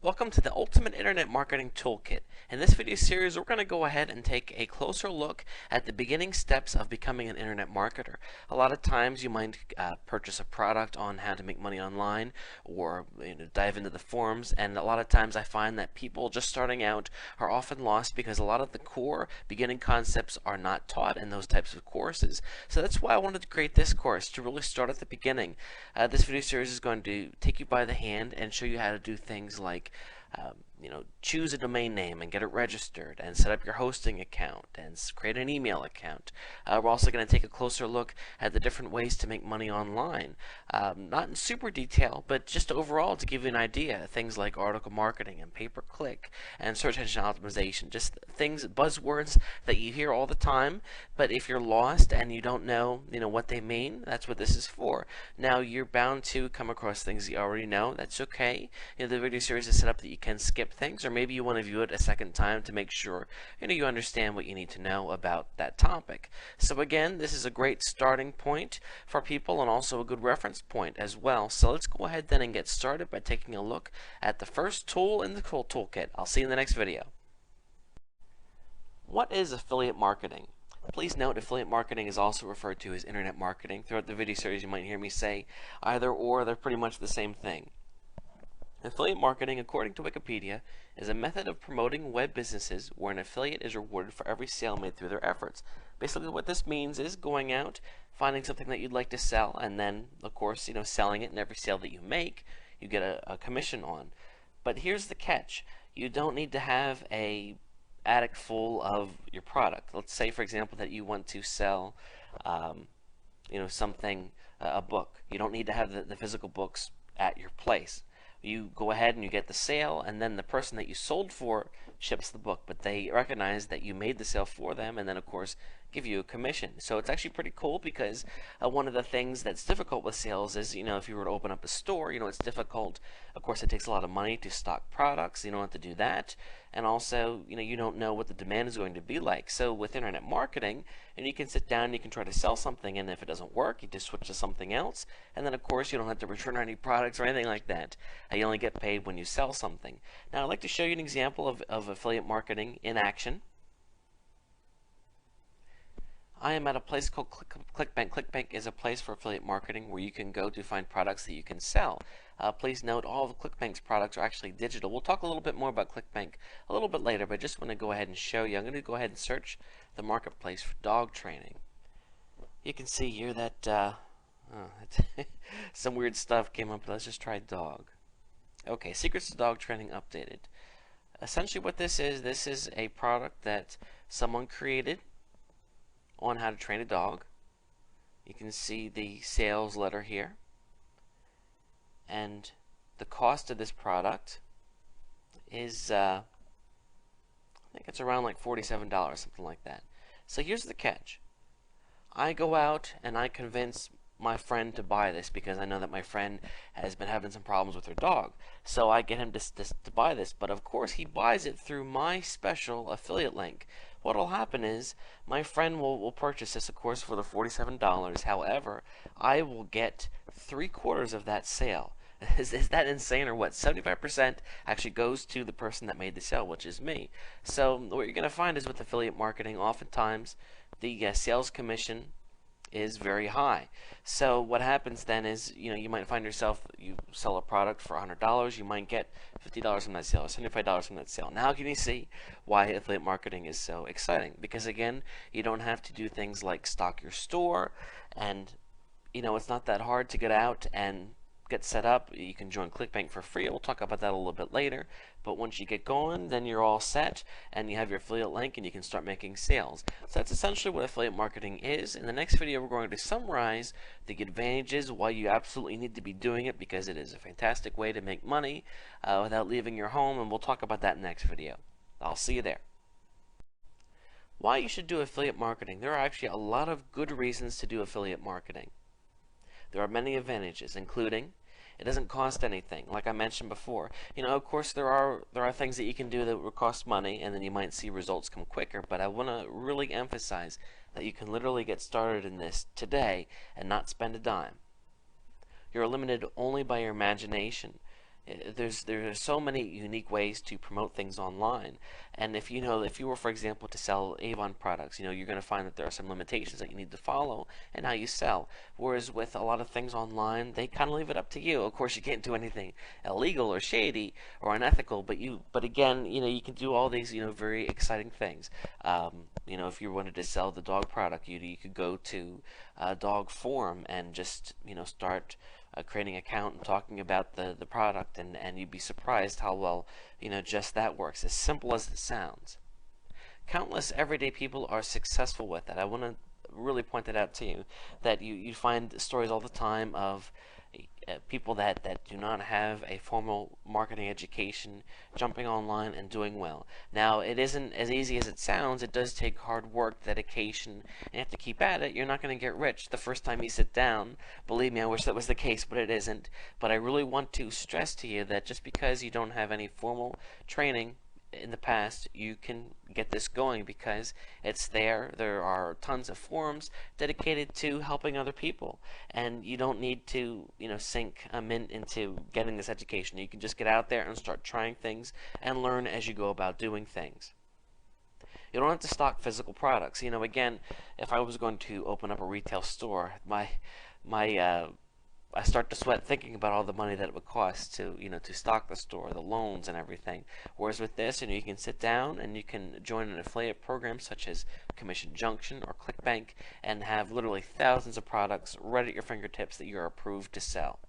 Welcome to the Ultimate Internet Marketing Toolkit. In this video series, we're going to go ahead and take a closer look at the beginning steps of becoming an internet marketer. A lot of times you might purchase a product on how to make money online or dive into the forums, and a lot of times I find that people just starting out are often lost because a lot of the core beginning concepts are not taught in those types of courses. So that's why I wanted to create this course, to really start at the beginning. This video series is going to take you by the hand and show you how to do things like choose a domain name and get it registered, and set up your hosting account and create an email account. We're also going to take a closer look at the different ways to make money online. Not in super detail, but just overall to give you an idea. Things like article marketing and pay-per-click and search engine optimization. Just things, buzzwords that you hear all the time, but if you're lost and you don't know, what they mean, that's what this is for. Now, you're bound to come across things you already know. That's okay. The video series is set up that you can skip things, or maybe you want to view it a second time to make sure you understand what you need to know about that topic. So again, this is a great starting point for people and also a good reference point as well. So let's go ahead then and get started by taking a look at the first tool in the toolkit. I'll see you in the next video. What is affiliate marketing? Please note, affiliate marketing is also referred to as internet marketing. Throughout the video series you might hear me say either or. They're pretty much the same thing. Affiliate marketing, according to Wikipedia, is a method of promoting web businesses where an affiliate is rewarded for every sale made through their efforts. Basically what this means is going out, finding something that you'd like to sell, and then, of course, selling it, and every sale that you make, you get a commission on. But here's the catch. You don't need to have a attic full of your product. Let's say, for example, that you want to sell something, a book. You don't need to have the physical books at your place. You go ahead and you get the sale, and then the person that you sold for ships the book, but they recognize that you made the sale for them, and then of course give you a commission. So it's actually pretty cool, because one of the things that's difficult with sales is, if you were to open up a store, it's difficult. Of course, it takes a lot of money to stock products. You don't have to do that, and also you don't know what the demand is going to be like. So with internet marketing, and you can sit down and you can try to sell something, and if it doesn't work, you just switch to something else, and then of course you don't have to return any products or anything like that. You only get paid when you sell something. Now I'd like to show you an example of affiliate marketing in action. I am at a place called ClickBank. ClickBank is a place for affiliate marketing where you can go to find products that you can sell. Please note, all of ClickBank's products are actually digital. We'll talk a little bit more about ClickBank a little bit later, but I just want to go ahead and show you. I'm going to go ahead and search the marketplace for dog training. You can see here that some weird stuff came up. Let's just try dog. Okay, Secrets to Dog Training updated. Essentially what this is a product that someone created on how to train a dog. You can see the sales letter here. And the cost of this product is, I think it's around like $47, something like that. So here's the catch. I go out and I convince my friend to buy this because I know that my friend has been having some problems with her dog. So I get him to buy this, but of course he buys it through my special affiliate link. What will happen is my friend will purchase this, of course, for the $47. However, I will get 3/4 of that sale. Is that insane or what? 75% actually goes to the person that made the sale, which is me. So what you're going to find is with affiliate marketing, oftentimes the sales commission is very high. So what happens then is, you might find yourself, you sell a product for $100, you might get $50 from that sale, or $75 from that sale. Now can you see why affiliate marketing is so exciting? Because again, you don't have to do things like stock your store, and it's not that hard to get out and get set up. You can join ClickBank for free. We'll talk about that a little bit later. But once you get going, then you're all set, and you have your affiliate link, and you can start making sales. So that's essentially what affiliate marketing is. In the next video, we're going to summarize the advantages, why you absolutely need to be doing it, because it is a fantastic way to make money without leaving your home, and we'll talk about that in the next video. I'll see you there. Why you should do affiliate marketing. There are actually a lot of good reasons to do affiliate marketing. There are many advantages, including it doesn't cost anything. Like I mentioned before, of course there are things that you can do that will cost money, and then you might see results come quicker. But I want to really emphasize that you can literally get started in this today and not spend a dime. You're limited only by your imagination. There are so many unique ways to promote things online, and if you were, for example, to sell Avon products, you're going to find that there are some limitations that you need to follow in how you sell. Whereas with a lot of things online, they kind of leave it up to you. Of course, you can't do anything illegal or shady or unethical, but again, you can do all these very exciting things. If you wanted to sell the dog product, you could go to a dog forum and just start creating an account and talking about the product, and you'd be surprised how well just that works, as simple as it sounds. Countless everyday people are successful with it. I want to really point that out to you, that you find stories all the time of people that do not have a formal marketing education jumping online and doing well. Now, it isn't as easy as it sounds. It does take hard work, dedication, and you have to keep at it. You're not going to get rich the first time you sit down. Believe me, I wish that was the case, but it isn't. But I really want to stress to you that just because you don't have any formal training in the past, you can get this going, because it's there. There are tons of forums dedicated to helping other people, and you don't need to sink a mint into getting this education. You can just get out there and start trying things and learn as you go about doing things. You don't have to stock physical products. Again, if I was going to open up a retail store, I start to sweat thinking about all the money that it would cost to stock the store, the loans and everything. Whereas with this, you can sit down and you can join an affiliate program such as Commission Junction or ClickBank and have literally thousands of products right at your fingertips that you're approved to sell.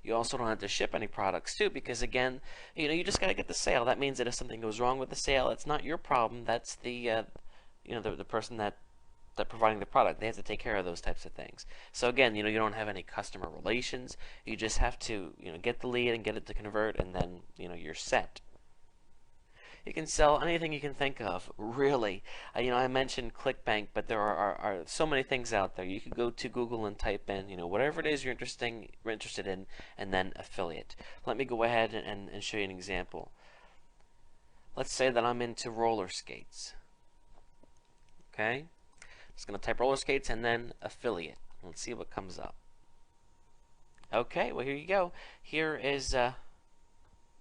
You also don't have to ship any products too, because again, you just got to get the sale. That means that if something goes wrong with the sale, it's not your problem. That's the the person that providing the product. They have to take care of those types of things. So again, you don't have any customer relations. You just have to get the lead and get it to convert, and then you're set. You can sell anything you can think of, really. I mentioned ClickBank, but there are so many things out there. You could go to Google and type in whatever it is you're interested in, and then affiliate. Let me go ahead and show you an example. Let's say that I'm into roller skates. Okay, just going to type roller skates and then affiliate. Let's see what comes up. Okay, well, here you go. Here is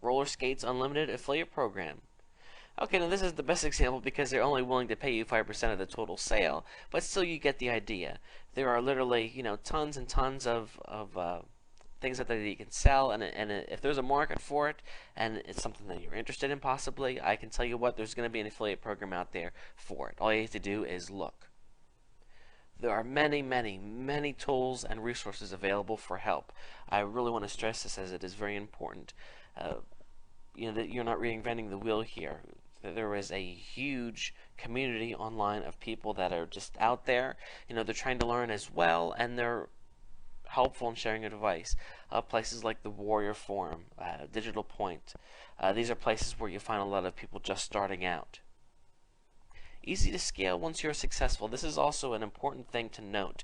Roller Skates Unlimited Affiliate Program. Okay, now this is the best example because they're only willing to pay you 5% of the total sale, but still you get the idea. There are literally tons and tons of things that you can sell, and if there's a market for it and it's something that you're interested in possibly, I can tell you what, there's going to be an affiliate program out there for it. All you have to do is look. There are many, many, many tools and resources available for help. I really want to stress this, as it is very important. That you're not reinventing the wheel here. There is a huge community online of people that are just out there. They're trying to learn as well, and they're helpful in sharing advice. Places like the Warrior Forum, Digital Point. These are places where you find a lot of people just starting out. Easy to scale once you're successful. This is also an important thing to note.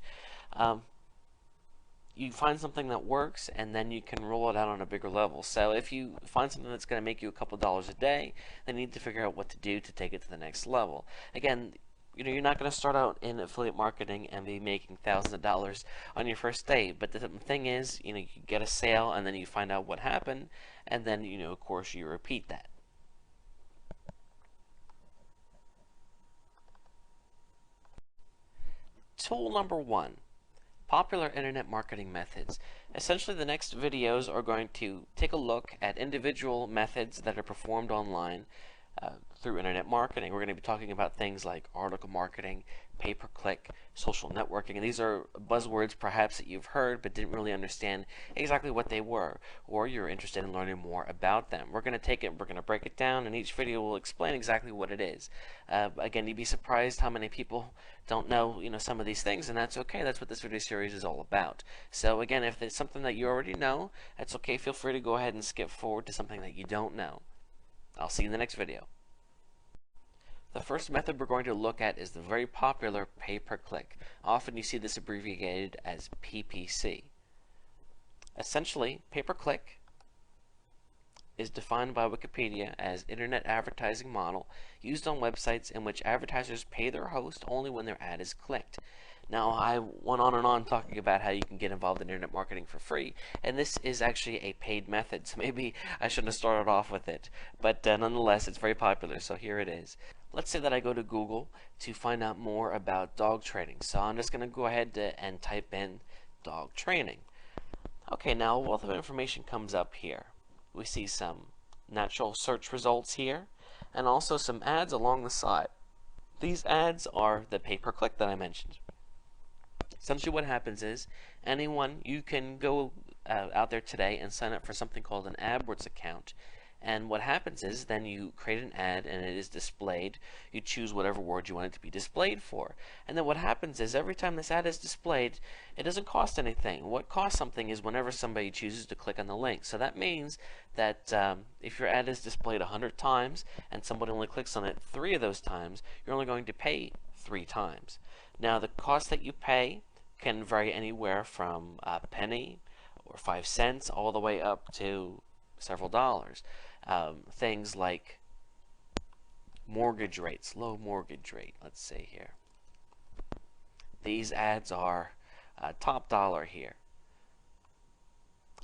You find something that works, and then you can roll it out on a bigger level. So if you find something that's going to make you a couple dollars a day, then you need to figure out what to do to take it to the next level. Again, you're not going to start out in affiliate marketing and be making thousands of dollars on your first day. But the thing is, you get a sale, and then you find out what happened, and then of course you repeat that. Tool number 1. Popular internet marketing methods. Essentially, the next videos are going to take a look at individual methods that are performed online through internet marketing. We're going to be talking about things like article marketing, pay-per-click, social networking, and these are buzzwords perhaps that you've heard but didn't really understand exactly what they were, or you're interested in learning more about them. We're going to take it, we're going to break it down, and each video will explain exactly what it is. Again, you'd be surprised how many people don't know some of these things, and that's okay. That's what this video series is all about. So again, if it's something that you already know, that's okay. Feel free to go ahead and skip forward to something that you don't know. I'll see you in the next video. The first method we're going to look at is the very popular pay-per-click. Often you see this abbreviated as PPC. Essentially, pay-per-click is defined by Wikipedia as internet advertising model used on websites in which advertisers pay their host only when their ad is clicked. Now, I went on and on talking about how you can get involved in internet marketing for free, and this is actually a paid method, so maybe I shouldn't have started off with it. But nonetheless, it's very popular, so here it is. Let's say that I go to Google to find out more about dog training. So I'm just going to go ahead and type in dog training. Okay, now a wealth of information comes up here. We see some natural search results here, and also some ads along the side. These ads are the pay-per-click that I mentioned. Essentially what happens is you can go out there today and sign up for something called an AdWords account. And what happens is then you create an ad and it is displayed. You choose whatever word you want it to be displayed for. And then what happens is every time this ad is displayed, it doesn't cost anything. What costs something is whenever somebody chooses to click on the link. So that means that if your ad is displayed 100 times and somebody only clicks on it 3 of those times, you're only going to pay 3 times. Now the cost that you pay can vary anywhere from a penny or 5 cents all the way up to several dollars. Things like mortgage rates, low mortgage rate, let's say here. These ads are top dollar here.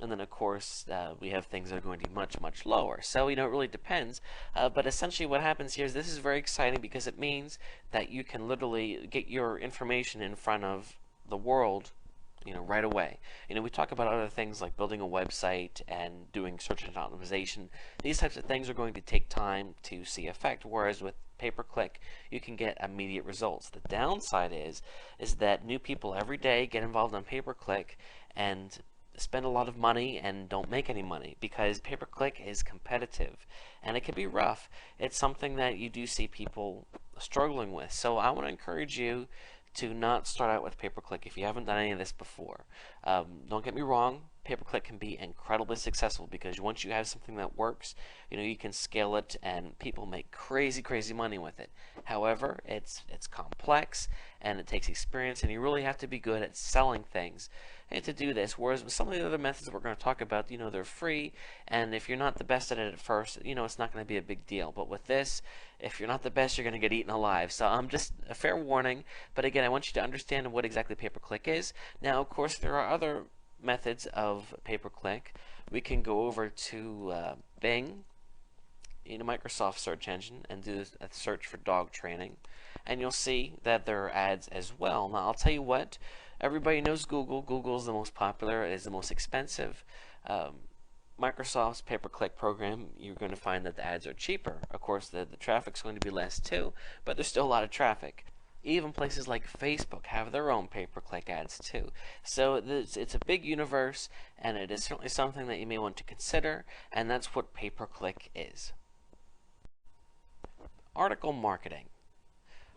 And then of course we have things that are going to be much, much lower. So it really depends. But essentially what happens here is this is very exciting because it means that you can literally get your information in front of the world right away. We talk about other things like building a website and doing search engine optimization. These types of things are going to take time to see effect, whereas with pay-per-click you can get immediate results. The downside is that new people every day get involved on pay-per-click and spend a lot of money and don't make any money because pay-per-click is competitive and it can be rough. It's something that you do see people struggling with. So I want to encourage you to not start out with pay-per-click if you haven't done any of this before. Don't get me wrong, pay-per-click can be incredibly successful because once you have something that works, you can scale it and people make crazy money with it. However, it's complex and it takes experience and you really have to be good at selling things and to do this. Whereas with some of the other methods that we're going to talk about, they're free, and if you're not the best at it at first, it's not going to be a big deal. But with this, if you're not the best, you're going to get eaten alive. So just a fair warning. But again, I want you to understand what exactly pay-per-click is. Now, of course, there are other methods of pay-per-click. We can go over to Bing, Microsoft search engine, and do a search for dog training, and you'll see that there are ads as well. Now, I'll tell you what. Everybody knows Google. Google is the most popular. It is the most expensive. Microsoft's pay-per-click program, you're going to find that the ads are cheaper. Of course, the traffic's going to be less too, but there's still a lot of traffic. Even places like Facebook have their own pay-per-click ads too. So it's a big universe, and it is certainly something that you may want to consider, and that's what pay-per-click is. Article marketing.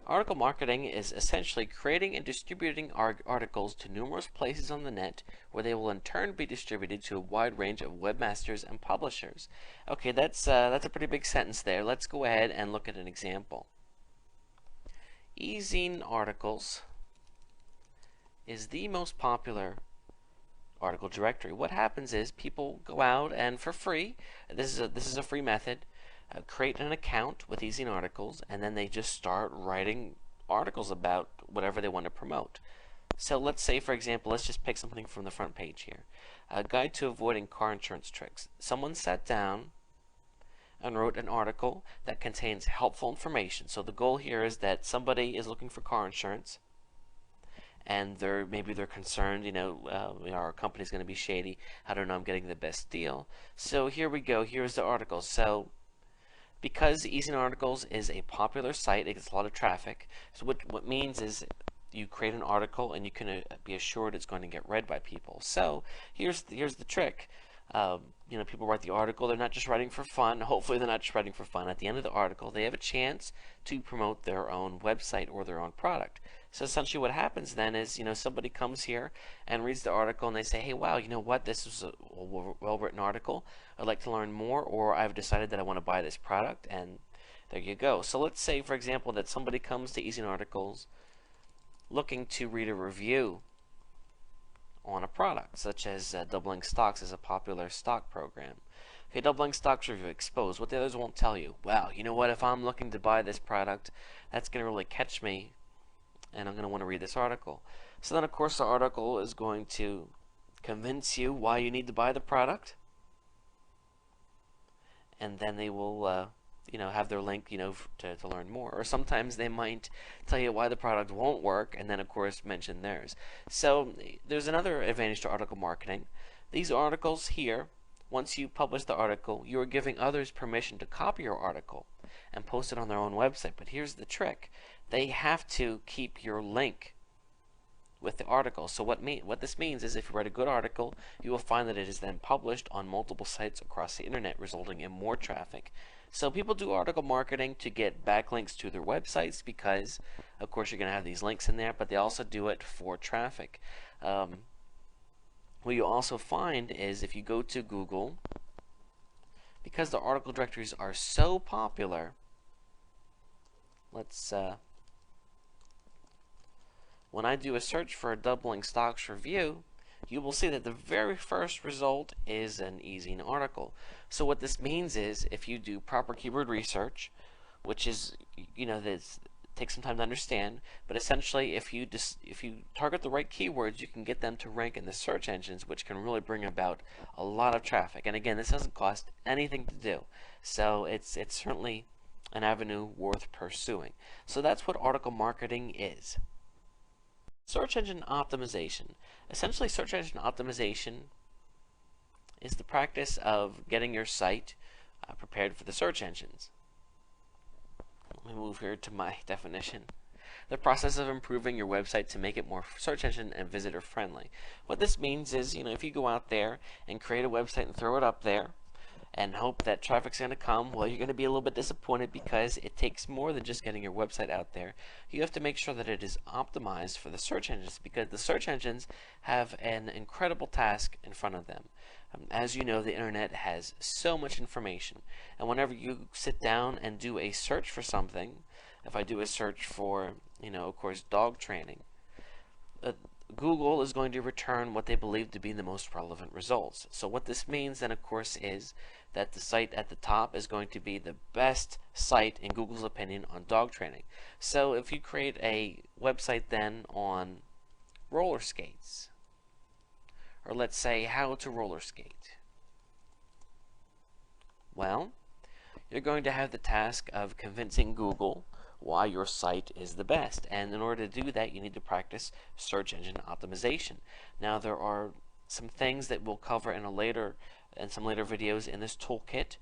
Article marketing is essentially creating and distributing articles to numerous places on the net where they will in turn be distributed to a wide range of webmasters and publishers. Okay, that's a pretty big sentence there. Let's go ahead and look at an example. eZine Articles is the most popular article directory. What happens is people go out and for free, this is a free method, create an account with eZine Articles, and then they just start writing articles about whatever they want to promote. So let's say, for example, let's just pick something from the front page here. A guide to avoiding car insurance tricks. Someone sat down and wrote an article that contains helpful information. So the goal here is that somebody is looking for car insurance, and maybe they're concerned, our company's going to be shady. How do I know I'm getting the best deal? So here we go. Here's the article. So because eZine Articles is a popular site, it gets a lot of traffic. So what means is you create an article and you can be assured it's going to get read by people. So here's the trick. People write the article. They're not just writing for fun. Hopefully they're not just writing for fun. At the end of the article, they have a chance to promote their own website or their own product. So essentially what happens then is, somebody comes here and reads the article and they say, hey, wow, you know what? This is a well-written article. I'd like to learn more, or I've decided that I want to buy this product, and there you go. So let's say, for example, that somebody comes to eZine Articles looking to read a review on a product, such as doubling stocks is a popular stock program. Okay, doubling stocks review exposed. What the others won't tell you. Wow, you know what? If I'm looking to buy this product, that's going to really catch me, and I'm going to want to read this article. So then, of course, the article is going to convince you why you need to buy the product, and then they will, have their link, to learn more. Or sometimes they might tell you why the product won't work, and then, of course, mention theirs. So there's another advantage to article marketing. These articles here, once you publish the article, you are giving others permission to copy your article and post it on their own website. But here's the trick. They have to keep your link with the article. So what this means is if you write a good article, you will find that it is then published on multiple sites across the internet, resulting in more traffic. So people do article marketing to get backlinks to their websites because, of course, you're going to have these links in there, but they also do it for traffic. What you also find is if you go to Google, because the article directories are so popular, when I do a search for a doubling stocks review, you will see that the very first result is an easy article. So what this means is if you do proper keyword research, which is, that takes some time to understand, but essentially if you target the right keywords, you can get them to rank in the search engines, which can really bring about a lot of traffic. And again, this doesn't cost anything to do, so it's certainly an avenue worth pursuing. So that's what article marketing is. Search engine optimization. Essentially, search engine optimization is the practice of getting your site prepared for the search engines. Let me move here to my definition. The process of improving your website to make it more search engine and visitor friendly. What this means is, if you go out there and create a website and throw it up there and hope that traffic's going to come, well, you're going to be a little bit disappointed because it takes more than just getting your website out there. You have to make sure that it is optimized for the search engines because the search engines have an incredible task in front of them. As you know, the internet has so much information, and whenever you sit down and do a search for something, if I do a search for, of course, dog training, Google is going to return what they believe to be the most relevant results. So what this means then, of course, is that the site at the top is going to be the best site in Google's opinion on dog training. So if you create a website then on roller skates, or let's say how to roller skate, well, you're going to have the task of convincing Google why your site is the best. And in order to do that, you need to practice search engine optimization. Now, there are some things that we'll cover in some later videos in this toolkit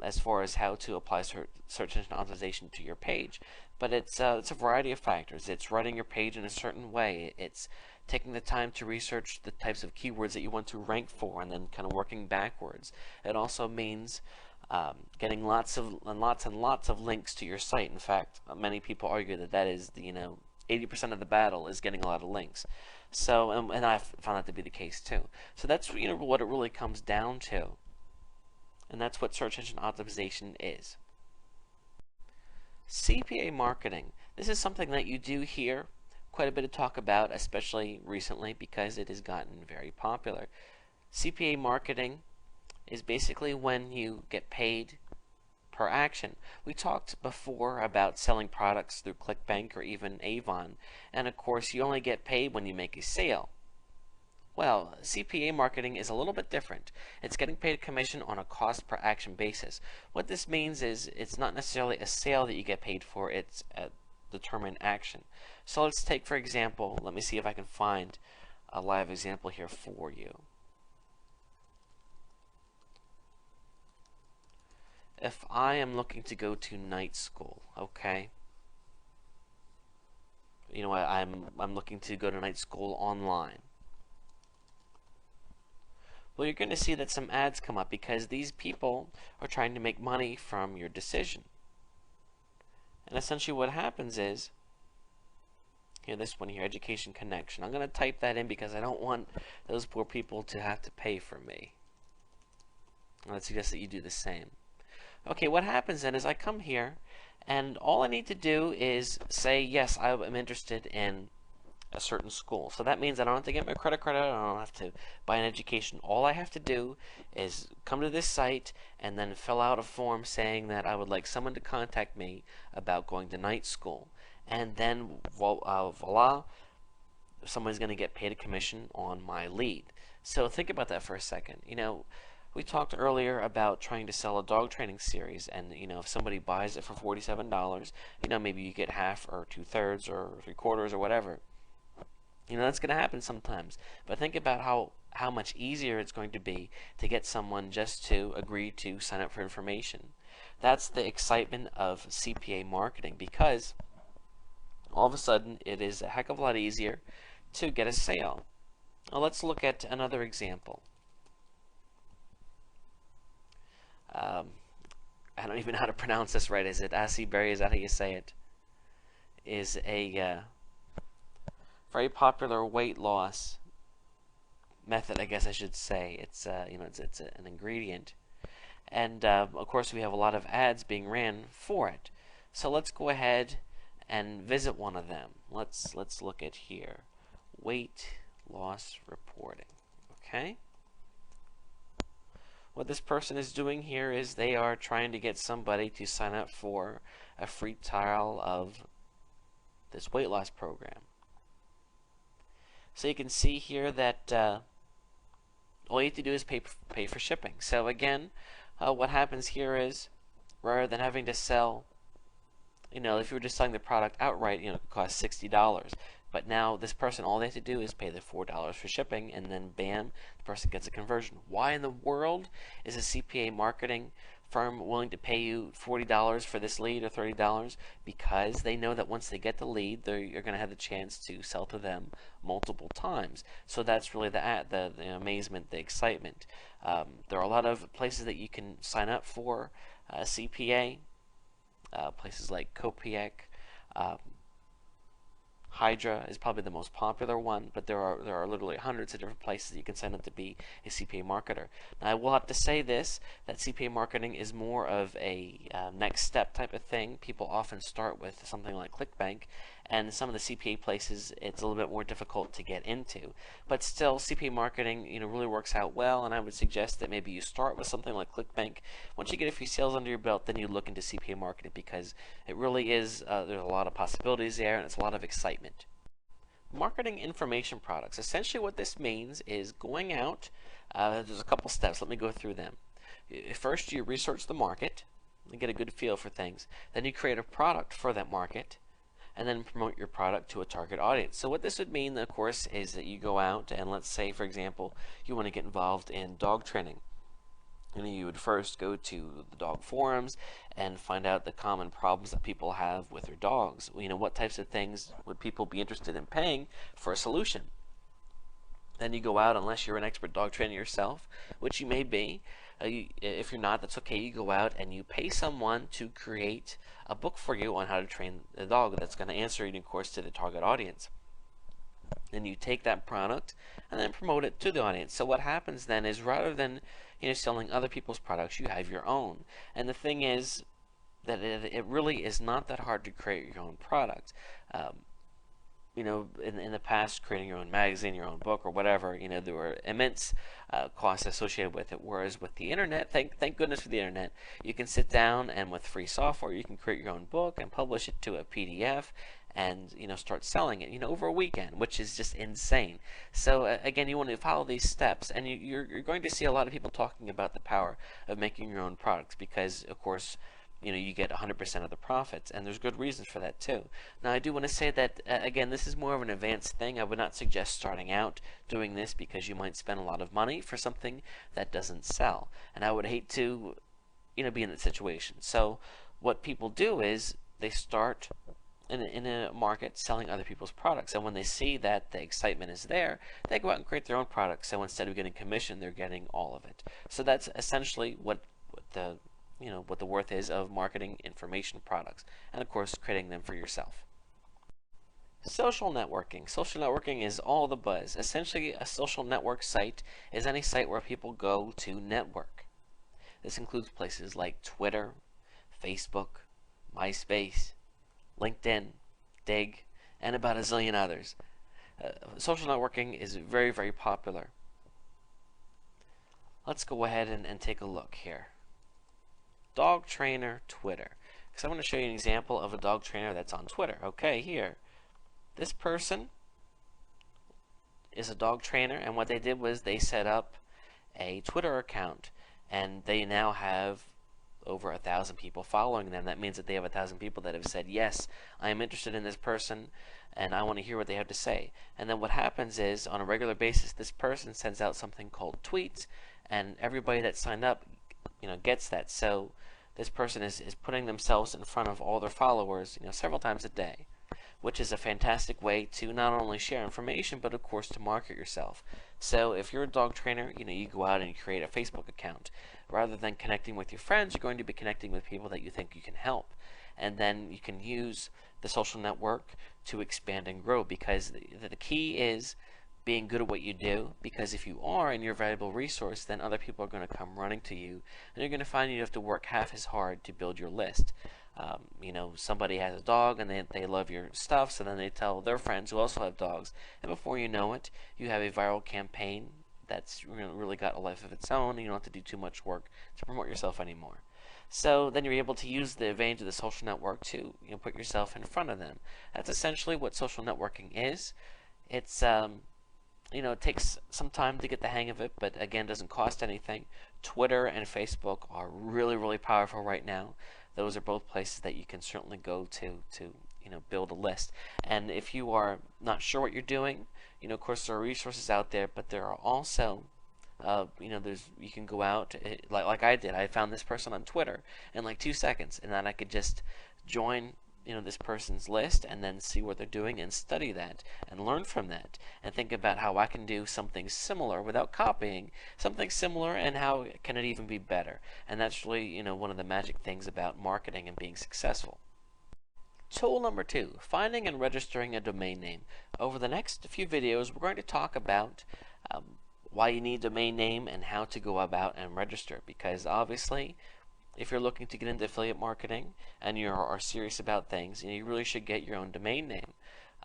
as far as how to apply search engine optimization to your page. But it's a variety of factors. It's writing your page in a certain way. It's taking the time to research the types of keywords that you want to rank for and then kind of working backwards. It also means getting lots and lots of links to your site. In fact, many people argue that is 80% of the battle is getting a lot of links. So, and I found that to be the case too. So that's what it really comes down to, and that's what search engine optimization is. CPA marketing. This is something that you do hear quite a bit of talk about, especially recently because it has gotten very popular. CPA marketing is basically when you get paid per action. We talked before about selling products through ClickBank or even Avon, and of course you only get paid when you make a sale. Well, CPA marketing is a little bit different. It's getting paid a commission on a cost per action basis. What this means is it's not necessarily a sale that you get paid for, it's a determined action. So let's take, for example, let me see if I can find a live example here for you. If I am looking to go to night school, okay, I'm looking to go to night school online. Well, you're going to see that some ads come up because these people are trying to make money from your decision. And essentially what happens is, here, this one here, Education Connection. I'm going to type that in because I don't want those poor people to have to pay for me. And I'd suggest that you do the same. Okay, what happens then is I come here, and all I need to do is say, yes, I am interested in a certain school. So that means I don't have to get my credit card out, I don't have to buy an education. All I have to do is come to this site and then fill out a form saying that I would like someone to contact me about going to night school. And then voila, someone's going to get paid a commission on my lead. So think about that for a second. We talked earlier about trying to sell a dog training series, and if somebody buys it for $47, maybe you get half or 2/3 or 3/4 or whatever. That's going to happen sometimes. But think about how much easier it's going to be to get someone just to agree to sign up for information. That's the excitement of CPA marketing, because all of a sudden it is a heck of a lot easier to get a sale. Now let's look at another example. I don't even know how to pronounce this right. Is it Asiberry? Is that how you say it? Is a very popular weight loss method, I guess I should say. It's it's an ingredient, and of course we have a lot of ads being ran for it. So let's go ahead and visit one of them. Let's look at here, weight loss reporting. Okay. What this person is doing here is they are trying to get somebody to sign up for a free trial of this weight loss program. So you can see here that all you have to do is pay for shipping. So again, what happens here is, rather than having to sell, if you were just selling the product outright, it could cost $60. But now this person, all they have to do is pay the $4 for shipping, and then bam, the person gets a conversion. Why in the world is a CPA marketing firm willing to pay you $40 for this lead or $30? Because they know that once they get the lead, you're going to have the chance to sell to them multiple times. So that's really the amazement, the excitement. There are a lot of places that you can sign up for CPA, places like Copiec. Hydra is probably the most popular one, but there are literally hundreds of different places you can sign up to be a CPA marketer. Now, I will have to say this, that CPA marketing is more of a next step type of thing. People often start with something like ClickBank, and some of the CPA places it's a little bit more difficult to get into. But still, CPA marketing really works out well, and I would suggest that maybe you start with something like ClickBank. Once you get a few sales under your belt, then you look into CPA marketing, because it really is, there's a lot of possibilities there, and it's a lot of excitement. Marketing information products. Essentially what this means is going out, there's a couple steps. Let me go through them. First, you research the market and get a good feel for things. Then you create a product for that market, and then promote your product to a target audience. So what this would mean, of course, is that you go out and, let's say, for example, you want to get involved in dog training. You would first go to the dog forums and find out the common problems that people have with their dogs. What types of things would people be interested in paying for a solution? Then you go out, unless you're an expert dog trainer yourself, which you may be. If you're not, that's okay. You go out and you pay someone to create a book for you on how to train the dog that's going to answer it, of course, to the target audience. Then you take that product and then promote it to the audience. So what happens then is, rather than selling other people's products, you have your own. And the thing is that it really is not that hard to create your own product. In the past, creating your own magazine, your own book, or whatever, there were immense costs associated with it. Whereas with the internet, thank goodness for the internet, you can sit down and with free software, you can create your own book and publish it to a PDF, and start selling it over a weekend, which is just insane. So again, you want to follow these steps, and you're going to see a lot of people talking about the power of making your own products, because of course you get 100% of the profits, and there's good reasons for that too. Now, I do want to say that again, this is more of an advanced thing. I would not suggest starting out doing this, because you might spend a lot of money for something that doesn't sell, and I would hate to be in that situation. So what people do is they start in a market selling other people's products, and when they see that the excitement is there, they go out and create their own products. So instead of getting commission, they're getting all of it. So that's essentially what the worth is of marketing information products, and of course creating them for yourself. Social networking. Social networking is all the buzz. Essentially, a social network site is any site where people go to network. This includes places like Twitter, Facebook, MySpace, LinkedIn, Dig, and about a zillion others. Social networking is very, very popular. Let's go ahead and take a look here. Dog trainer Twitter. Because I want to show you an example of a dog trainer that's on Twitter. Okay, here. This person is a dog trainer, and what they did was they set up a Twitter account, and they now have over 1,000 people following them. That means that they have 1,000 people that have said, yes, I am interested in this person and I want to hear what they have to say. And then what happens is, on a regular basis, this person sends out something called tweets, and everybody that signed up, gets that. So this person is putting themselves in front of all their followers, several times a day, which is a fantastic way to not only share information, but of course to market yourself. So if you're a dog trainer, you go out and you create a Facebook account. Rather than connecting with your friends, you're going to be connecting with people that you think you can help. And then you can use the social network to expand and grow, because the key is being good at what you do, because if you are and you're a valuable resource, then other people are going to come running to you, and you're going to find you have to work half as hard to build your list. Somebody has a dog and they love your stuff, so then they tell their friends who also have dogs, and before you know it, you have a viral campaign that's really got a life of its own, and you don't have to do too much work to promote yourself anymore. So then you're able to use the advantage of the social network to put yourself in front of them. That's essentially what social networking is. It's it takes some time to get the hang of it, but again, doesn't cost anything. Twitter and Facebook are really, really powerful right now. Those are both places that you can certainly go to build a list. And if you are not sure what you're doing, of course there are resources out there, but there are also you can go out like I did. I found this person on Twitter in like 2 seconds, and then I could just join this person's list and then see what they're doing and study that and learn from that and think about how I can do something similar without copying something similar, and how can it even be better. And that's really one of the magic things about marketing and being successful. Tool number 2, finding and registering a domain name. Over the next few videos, we're going to talk about why you need a domain name and how to go about and register, because obviously if you're looking to get into affiliate marketing and you are serious about things, you really should get your own domain name.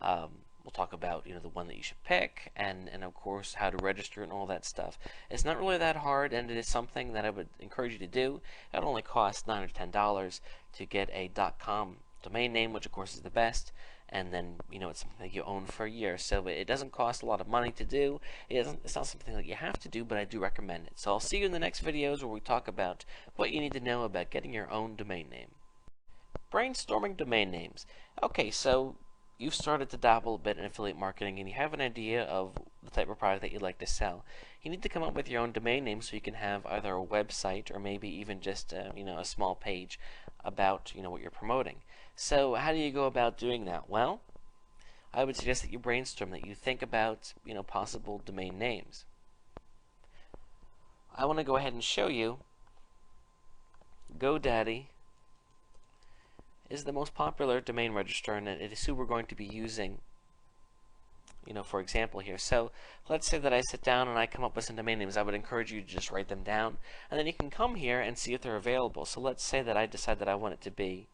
We'll talk about the one that you should pick, and of course how to register and all that stuff. It's not really that hard, and it is something that I would encourage you to do. It only costs $9 or $10 to get a .com domain name, which of course is the best, and then it's something that you own for a year, so it doesn't cost a lot of money to do. It's not something that you have to do, but I do recommend it. So I'll see you in the next videos where we talk about what you need to know about getting your own domain name. Brainstorming domain names. Okay, so you've started to dabble a bit in affiliate marketing and you have an idea of the type of product that you'd like to sell. You need to come up with your own domain name so you can have either a website or maybe even just a small page about what you're promoting. So how do you go about doing that? Well, I would suggest that you brainstorm, that you think about possible domain names. I want to go ahead and show you GoDaddy is the most popular domain registrar, and it is who we're going to be using for example here. So let's say that I sit down and I come up with some domain names. I would encourage you to just write them down, and then you can come here and see if they're available. So let's say that I decide that I want it to be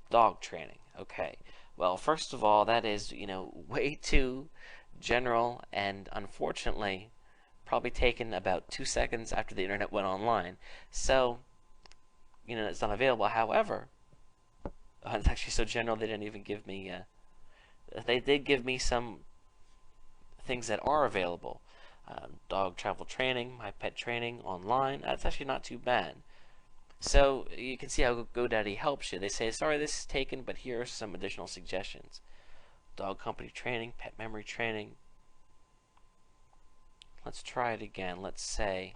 dog training. Okay, well, first of all, that is way too general, and unfortunately probably taken about 2 seconds after the internet went online, so it's not available. However, it's actually so general they didn't even give me they did give me some things that are available. Dog travel training, my pet training online. That's actually not too bad. So you can see how GoDaddy helps you. They say, sorry, this is taken, but here are some additional suggestions. Dog company training, pet memory training. Let's try it again. Let's say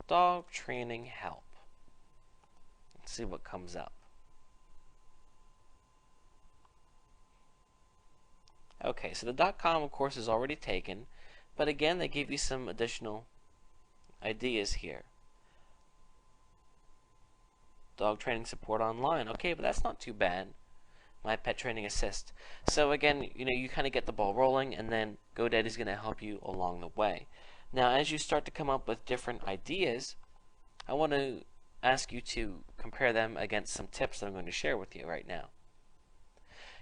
dog training help. Let's see what comes up. Okay, so the .com, of course, is already taken, but again, they give you some additional ideas here. Dog training support online. Okay, but that's not too bad. My pet training assist. So again, you kind of get the ball rolling, and then GoDaddy is going to help you along the way. Now, as you start to come up with different ideas, I want to ask you to compare them against some tips that I'm going to share with you right now.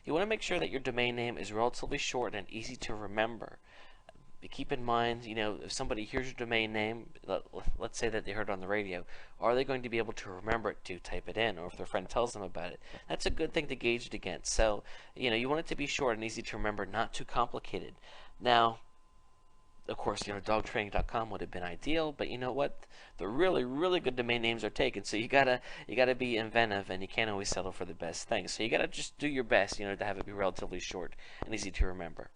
You want to make sure that your domain name is relatively short and easy to remember. Keep in mind, if somebody hears your domain name, let's say that they heard it on the radio, are they going to be able to remember it to type it in, or if their friend tells them about it? That's a good thing to gauge it against. So, you want it to be short and easy to remember, not too complicated. Now, of course, dogtraining.com would have been ideal, but you know what? The really, really good domain names are taken, so you gotta be inventive, and you can't always settle for the best thing. So you gotta just do your best, to have it be relatively short and easy to remember.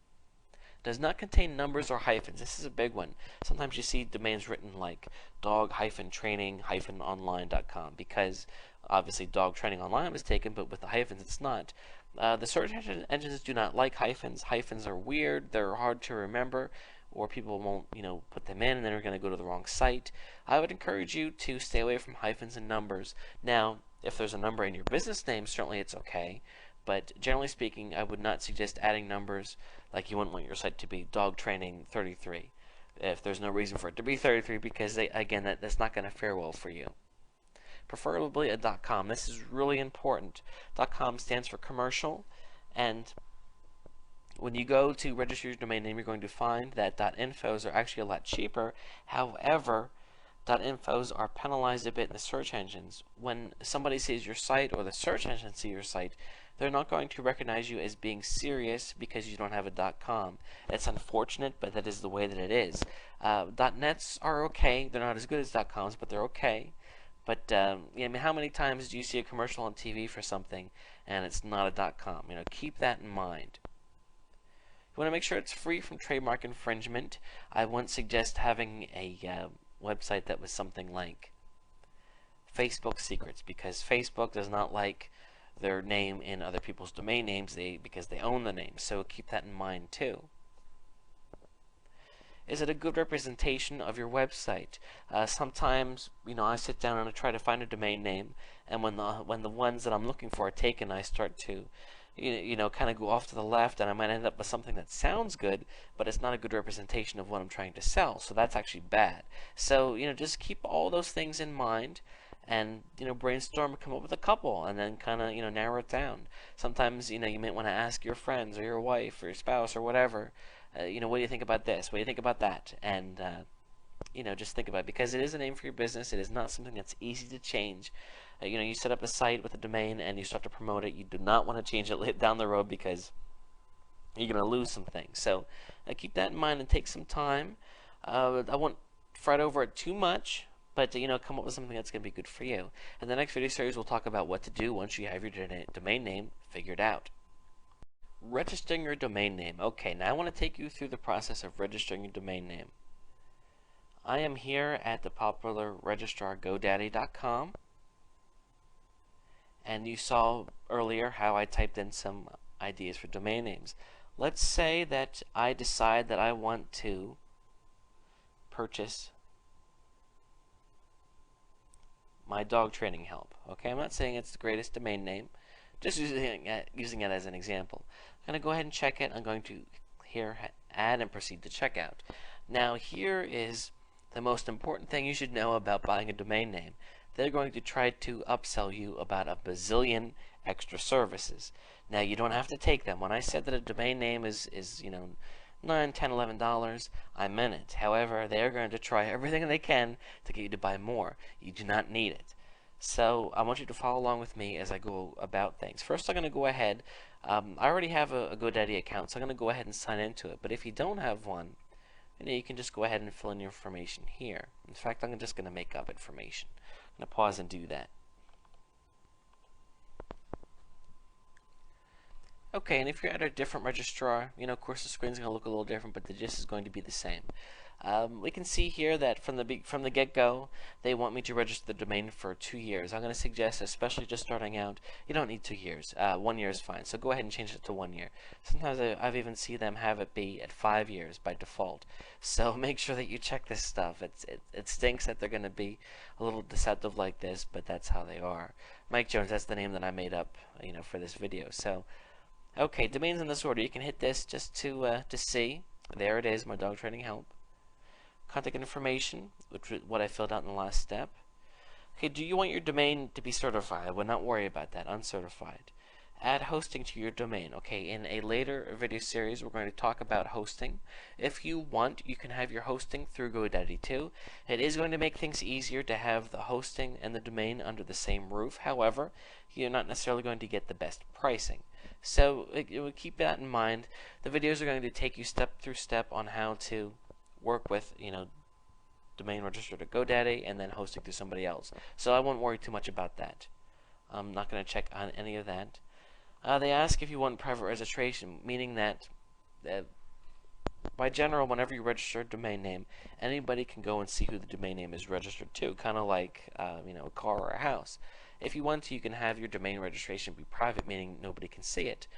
Does not contain numbers or hyphens. This is a big one. Sometimes you see domains written like dog-training-online.com, because obviously dog training online was taken, but with the hyphens it's not. The search engines do not like hyphens. Hyphens are weird. They're hard to remember, or people won't, put them in, and then they're going to go to the wrong site. I would encourage you to stay away from hyphens and numbers. Now, if there's a number in your business name, certainly it's okay. But generally speaking, I would not suggest adding numbers. Like, you wouldn't want your site to be dog training 33 if there's no reason for it to be 33, because that's not going to fare well for you. Preferably a .com. This is really important. .com stands for commercial, and when you go to register your domain name, you're going to find that .infos are actually a lot cheaper. However, .infos are penalized a bit in the search engines. When somebody sees your site, or the search engines see your site, they're not going to recognize you as being serious because you don't have a .com. It's unfortunate, but that is the way that it is. .nets are okay. They're not as good as .coms, but they're okay. But how many times do you see a commercial on TV for something and it's not a .com? Keep that in mind. You want to make sure it's free from trademark infringement. I wouldn't suggest having a website that was something like Facebook Secrets, because Facebook does not like their name in other people's domain names because they own the name. So keep that in mind too. Is it a good representation of your website? Sometimes, I sit down and I try to find a domain name, and when the ones that I'm looking for are taken, I start to kind of go off to the left, and I might end up with something that sounds good, but it's not a good representation of what I'm trying to sell. So that's actually bad. So, just keep all those things in mind, and, brainstorm, come up with a couple, and then kind of, narrow it down. Sometimes, you might want to ask your friends, or your wife, or your spouse, or whatever, what do you think about this? What do you think about that? And, just think about it, because it is a name for your business. It is not something that's easy to change. You set up a site with a domain and you start to promote it. You do not want to change it down the road, because you're going to lose some things. So keep that in mind and take some time. I won't fret over it too much, but come up with something that's going to be good for you. In the next video series, we'll talk about what to do once you have your domain name figured out. Registering your domain name. Okay, now I want to take you through the process of registering your domain name. I am here at the popular registrar GoDaddy.com. And you saw earlier how I typed in some ideas for domain names. Let's say that I decide that I want to purchase my dog training help. Okay, I'm not saying it's the greatest domain name, just using it as an example. I'm going to go ahead and check it. I'm going to here add and proceed to checkout. Now here is the most important thing you should know about buying a domain name. They're going to try to upsell you about a bazillion extra services. Now, you don't have to take them. When I said that a domain name is $9, $10, $11, I meant it. However, they are going to try everything they can to get you to buy more. You do not need it. So I want you to follow along with me as I go about things. First, I'm going to go ahead. I already have a GoDaddy account, so I'm going to go ahead and sign into it. But if you don't have one, you can just go ahead and fill in your information here. In fact, I'm just going to make up information. I'm going to pause and do that. Okay, and if you're at a different registrar, of course the screen's going to look a little different, but the gist is going to be the same. We can see here that from the get-go, they want me to register the domain for 2 years. I'm going to suggest, especially just starting out, you don't need 2 years. 1 year is fine. So go ahead and change it to 1 year. Sometimes I've even seen them have it be at 5 years by default. So make sure that you check this stuff. It stinks that they're going to be a little deceptive like this, but that's how they are. Mike Jones, that's the name that I made up, for this video. So, okay, domains in this order. You can hit this just to see. There it is, my dog training help. Contact information, which is what I filled out in the last step. Okay, do you want your domain to be certified? I would not worry about that, uncertified. add hosting to your domain. Okay, in a later video series, we're going to talk about hosting. If you want, you can have your hosting through GoDaddy too. It is going to make things easier to have the hosting and the domain under the same roof. However, you're not necessarily going to get the best pricing. So keep that in mind. The videos are going to take you step through step on how to work with, domain registered to GoDaddy and then hosting through somebody else. So I won't worry too much about that. I'm not going to check on any of that. They ask if you want private registration, meaning that by general, whenever you register a domain name, anybody can go and see who the domain name is registered to, kind of like a car or a house. If you want to, you can have your domain registration be private, meaning nobody can see it.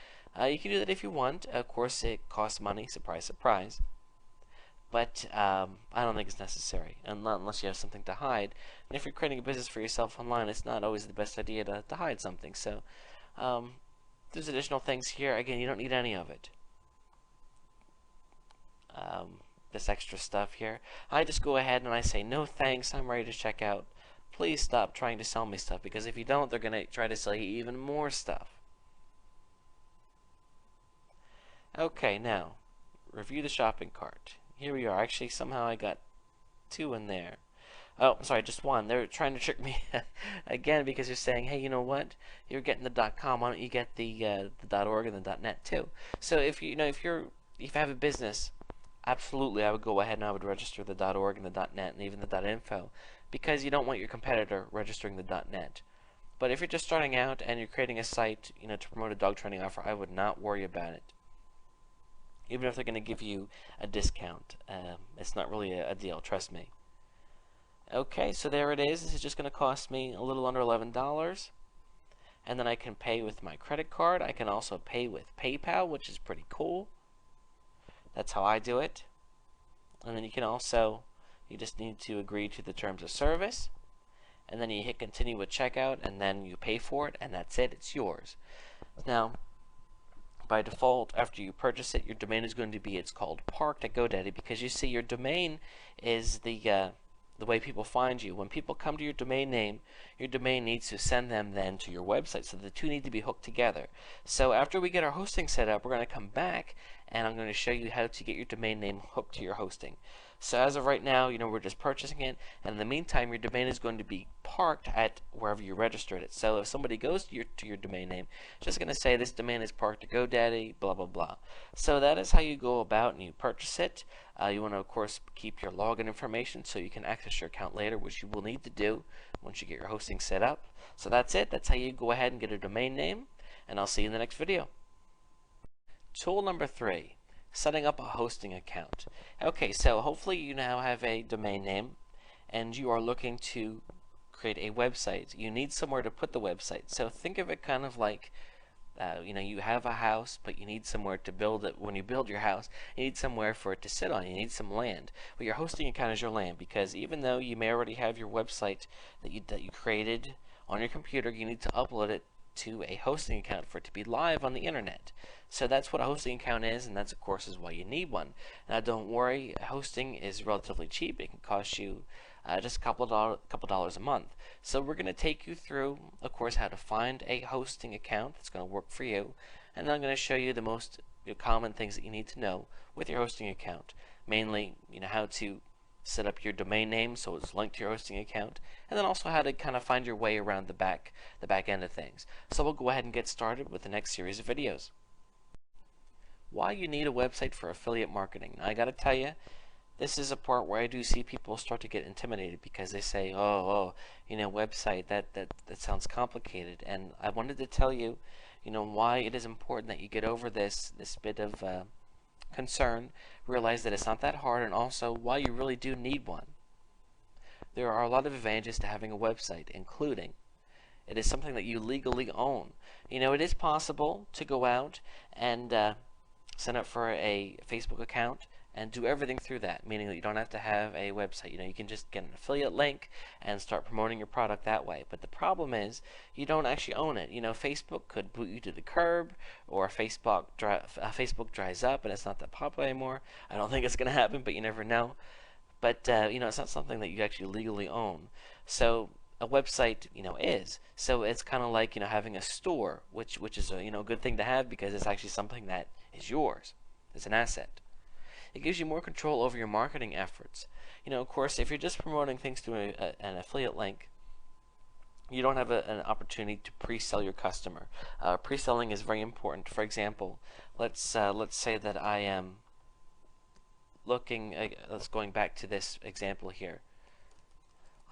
You can do that if you want. Of course, it costs money, surprise, surprise. But I don't think it's necessary, unless you have something to hide. And if you're creating a business for yourself online, it's not always the best idea to hide something. So there's additional things here. Again, you don't need any of it. This extra stuff here. I just go ahead and I say, no thanks, I'm ready to check out. Please stop trying to sell me stuff, because if you don't, they're going to try to sell you even more stuff. Okay, now, review the shopping cart. Here we are. Actually, somehow I got 2 in there. Oh, sorry, just 1. They're trying to trick me again, because they're saying, hey, you know what? You're getting the .com. Why don't you get the .org and the .net too? So if you have a business, absolutely, I would go ahead and I would register the .org and the .net and even the .info, because you don't want your competitor registering the .net. But if you're just starting out and you're creating a site, to promote a dog training offer, I would not worry about it. Even if they're going to give you a discount, it's not really a deal, trust me. Okay, so there it is. This is just going to cost me a little under $11. And then I can pay with my credit card. I can also pay with PayPal, which is pretty cool. That's how I do it. And then you can also, you just need to agree to the terms of service. And then you hit continue with checkout, and then you pay for it, and that's it. It's yours. Now, by default, after you purchase it, your domain is going to be, it's called parked at GoDaddy, because you see your domain is the way people find you. When people come to your domain name, your domain needs to send them then to your website, so the two need to be hooked together. So after we get our hosting set up, we're going to come back and I'm going to show you how to get your domain name hooked to your hosting. So as of right now, we're just purchasing it, and in the meantime, your domain is going to be parked at wherever you registered it. So if somebody goes to your domain name, it's just going to say this domain is parked at GoDaddy, blah blah blah. So that is how you go about and you purchase it. You want to, of course, keep your login information so you can access your account later, which you will need to do once you get your hosting set up. So that's it. That's how you go ahead and get a domain name, and I'll see you in the next video. Tool number 3. Setting up a hosting account. Okay, so hopefully you now have a domain name and you are looking to create a website. You need somewhere to put the website. So think of it kind of like you have a house, but you need somewhere to build it. When you build your house, you need somewhere for it to sit on. You need some land. Well, your hosting account is your land, because even though you may already have your website that you created on your computer, you need to upload it to a hosting account for it to be live on the internet. So that's what a hosting account is, and that's, of course, is why you need one. Now, don't worry, hosting is relatively cheap. It can cost you just a couple dollars a month. So we're going to take you through, of course, how to find a hosting account that's going to work for you, and then I'm going to show you the most common things that you need to know with your hosting account. Mainly, how to set up your domain name so it's linked to your hosting account, and then also how to kind of find your way around the back end of things. So we'll go ahead and get started with the next series of videos. Why you need a website for affiliate marketing. Now, I gotta tell you, this is a part where I do see people start to get intimidated, because they say, website, that sounds complicated. And I wanted to tell you, why it is important that you get over this bit of concern, realize that it's not that hard, and also why you really do need one. There are a lot of advantages to having a website, including it is something that you legally own. It is possible to go out and sign up for a Facebook account and do everything through that, meaning that you don't have to have a website. You can just get an affiliate link and start promoting your product that way. But the problem is you don't actually own it. Facebook could boot you to the curb, or Facebook dries up and it's not that popular anymore. I don't think it's going to happen, but you never know. But it's not something that you actually legally own. So a website, is. So it's kind of like, having a store, which is a, good thing to have because it's actually something that is yours. It's an asset. It gives you more control over your marketing efforts. Of course, if you're just promoting things through an affiliate link, you don't have an opportunity to pre-sell your customer. Pre-selling is very important. For example, let's say that I am looking. Let's going back to this example here.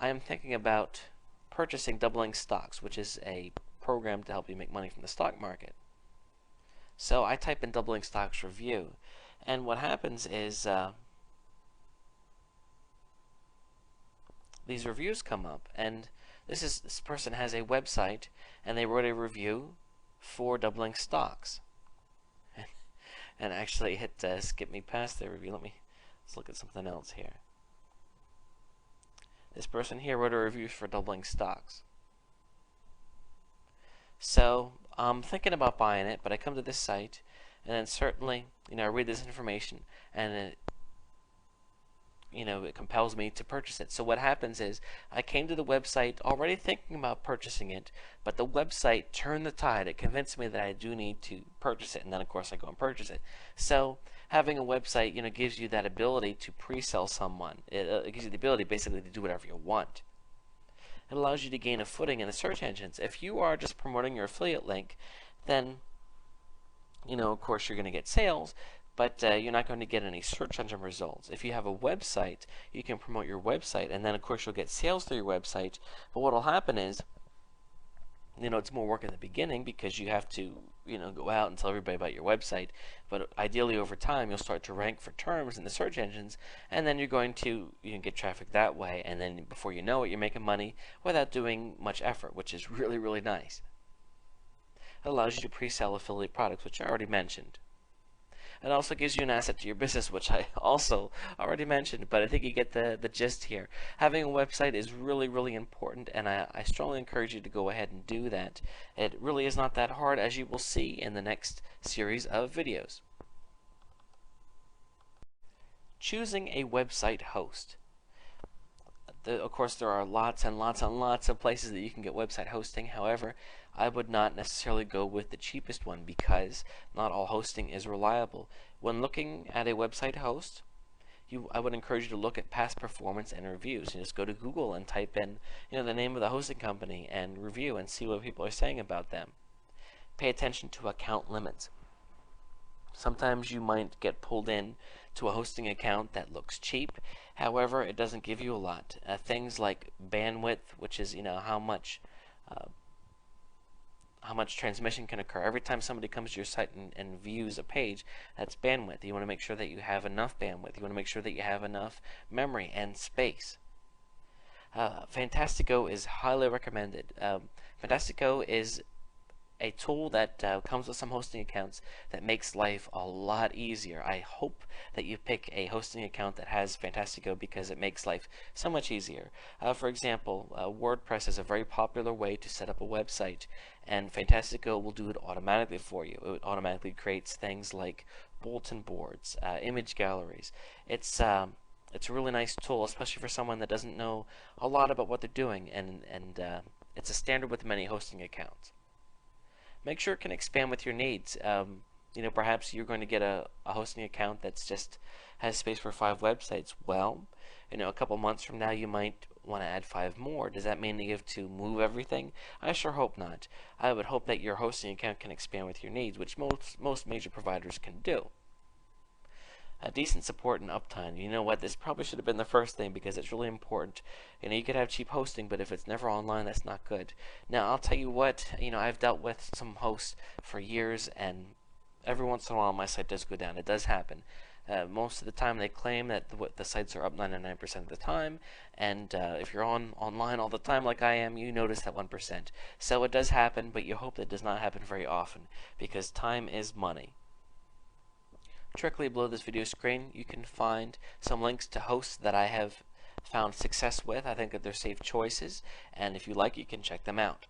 I am thinking about purchasing Doubling Stocks, which is a program to help you make money from the stock market. So I type in Doubling Stocks review, and what happens is these reviews come up, and this person has a website, and they wrote a review for Doubling Stocks. And actually, it skipped me past their review. Let's look at something else here. This person here wrote a review for Doubling Stocks. So I'm thinking about buying it, but I come to this site, and then certainly, I read this information, and it compels me to purchase it. So what happens is I came to the website already thinking about purchasing it, but the website turned the tide. It convinced me that I do need to purchase it, and then of course I go and purchase it. So having a website, gives you that ability to pre-sell someone. It gives you the ability basically to do whatever you want. It allows you to gain a footing in the search engines. If you are just promoting your affiliate link, then of course you're going to get sales, but you're not going to get any search engine results. If you have a website, you can promote your website, and then of course you'll get sales through your website. But what will happen is, it's more work in the beginning because you have to, go out and tell everybody about your website. But ideally over time, you'll start to rank for terms in the search engines, and then you're going to get traffic that way. And then before you know it, you're making money without doing much effort, which is really, really nice. It allows you to pre-sell affiliate products, which I already mentioned. It also gives you an asset to your business, which I also already mentioned, but I think you get the gist here. Having a website is really, really important, and I strongly encourage you to go ahead and do that. It really is not that hard, as you will see in the next series of videos. Choosing a website host. Of course, there are lots and lots and lots of places that you can get website hosting. However, I would not necessarily go with the cheapest one because not all hosting is reliable. When looking at a website host, I would encourage you to look at past performance and reviews. You just go to Google and type in the name of the hosting company and review and see what people are saying about them. Pay attention to account limits. Sometimes you might get pulled in to a hosting account that looks cheap. However, it doesn't give you a lot. Things like bandwidth, which is how much transmission can occur. Every time somebody comes to your site and views a page, that's bandwidth. You want to make sure that you have enough bandwidth. You want to make sure that you have enough memory and space. Fantastico is highly recommended. Fantastico is a tool that comes with some hosting accounts that makes life a lot easier. I hope that you pick a hosting account that has Fantastico because it makes life so much easier. For example, WordPress is a very popular way to set up a website, and Fantastico will do it automatically for you. It automatically creates things like bulletin boards, image galleries. It's a really nice tool, especially for someone that doesn't know a lot about what they're doing, and it's a standard with many hosting accounts. Make sure it can expand with your needs. Perhaps you're going to get a hosting account that's just has space for 5 websites. Well, a couple months from now you might want to add 5 more. Does that mean that you have to move everything? I sure hope not. I would hope that your hosting account can expand with your needs, which most major providers can do. Decent support and uptime. You know what? This probably should have been the first thing because it's really important. You could have cheap hosting, but if it's never online, that's not good. Now, I'll tell you what. I've dealt with some hosts for years, and every once in a while, my site does go down. It does happen. Most of the time, they claim that the sites are up 99% of the time, and if you're online all the time, like I am, you notice that 1%. So it does happen, but you hope that it does not happen very often because time is money. Directly below this video screen, you can find some links to hosts that I have found success with. I think that they're safe choices, and if you like, you can check them out.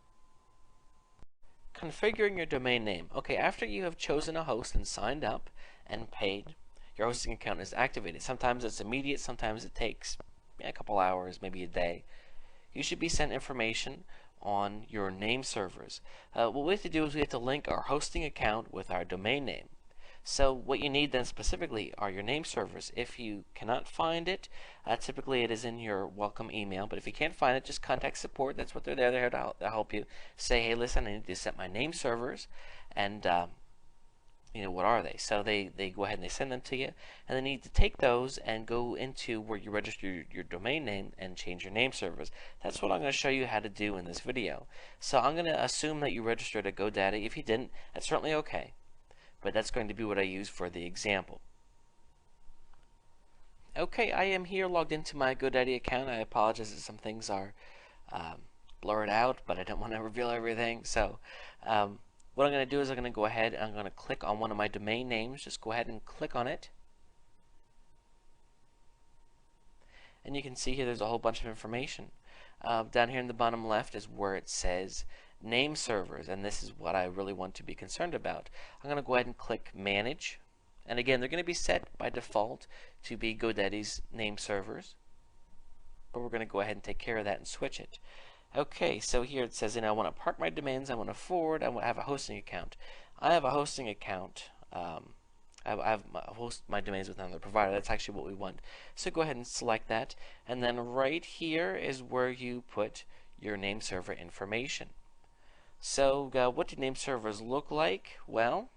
Configuring your domain name. Okay, after you have chosen a host and signed up and paid, your hosting account is activated. Sometimes it's immediate, sometimes it takes a couple hours, maybe a day. you should be sent information on your name servers. What we have to do is we have to link our hosting account with our domain name. So what you need then specifically are your name servers. If you cannot find it, typically it is in your welcome email, but if you can't find it, just contact support. That's what they're there. They're here to help you. Say, hey, listen, I need to set my name servers, and what are they? So they go ahead and they send them to you, and then you need to take those and go into where you register your domain name and change your name servers. That's what I'm going to show you how to do in this video. So I'm going to assume that you registered at GoDaddy. If you didn't, that's certainly okay, but that's going to be what I use for the example. Okay, I am here logged into my GoDaddy account. I apologize that some things are blurred out, but I don't want to reveal everything. So what I'm going to do is I'm going to go ahead and I'm going to click on one of my domain names. Just go ahead and click on it. And you can see here there's a whole bunch of information. Down here in the bottom left is where it says name servers, and this is what I really want to be concerned about. I'm going to go ahead and click manage, and again they're going to be set by default to be GoDaddy's name servers, but we're going to go ahead and take care of that and switch it. Okay, so here it says, I want to park my domains, I want to forward, I want to have a hosting account. I have a hosting account. I host my domains with another provider. That's actually what we want. So go ahead and select that, and then right here is where you put your name server information. So what do name servers look like? Well,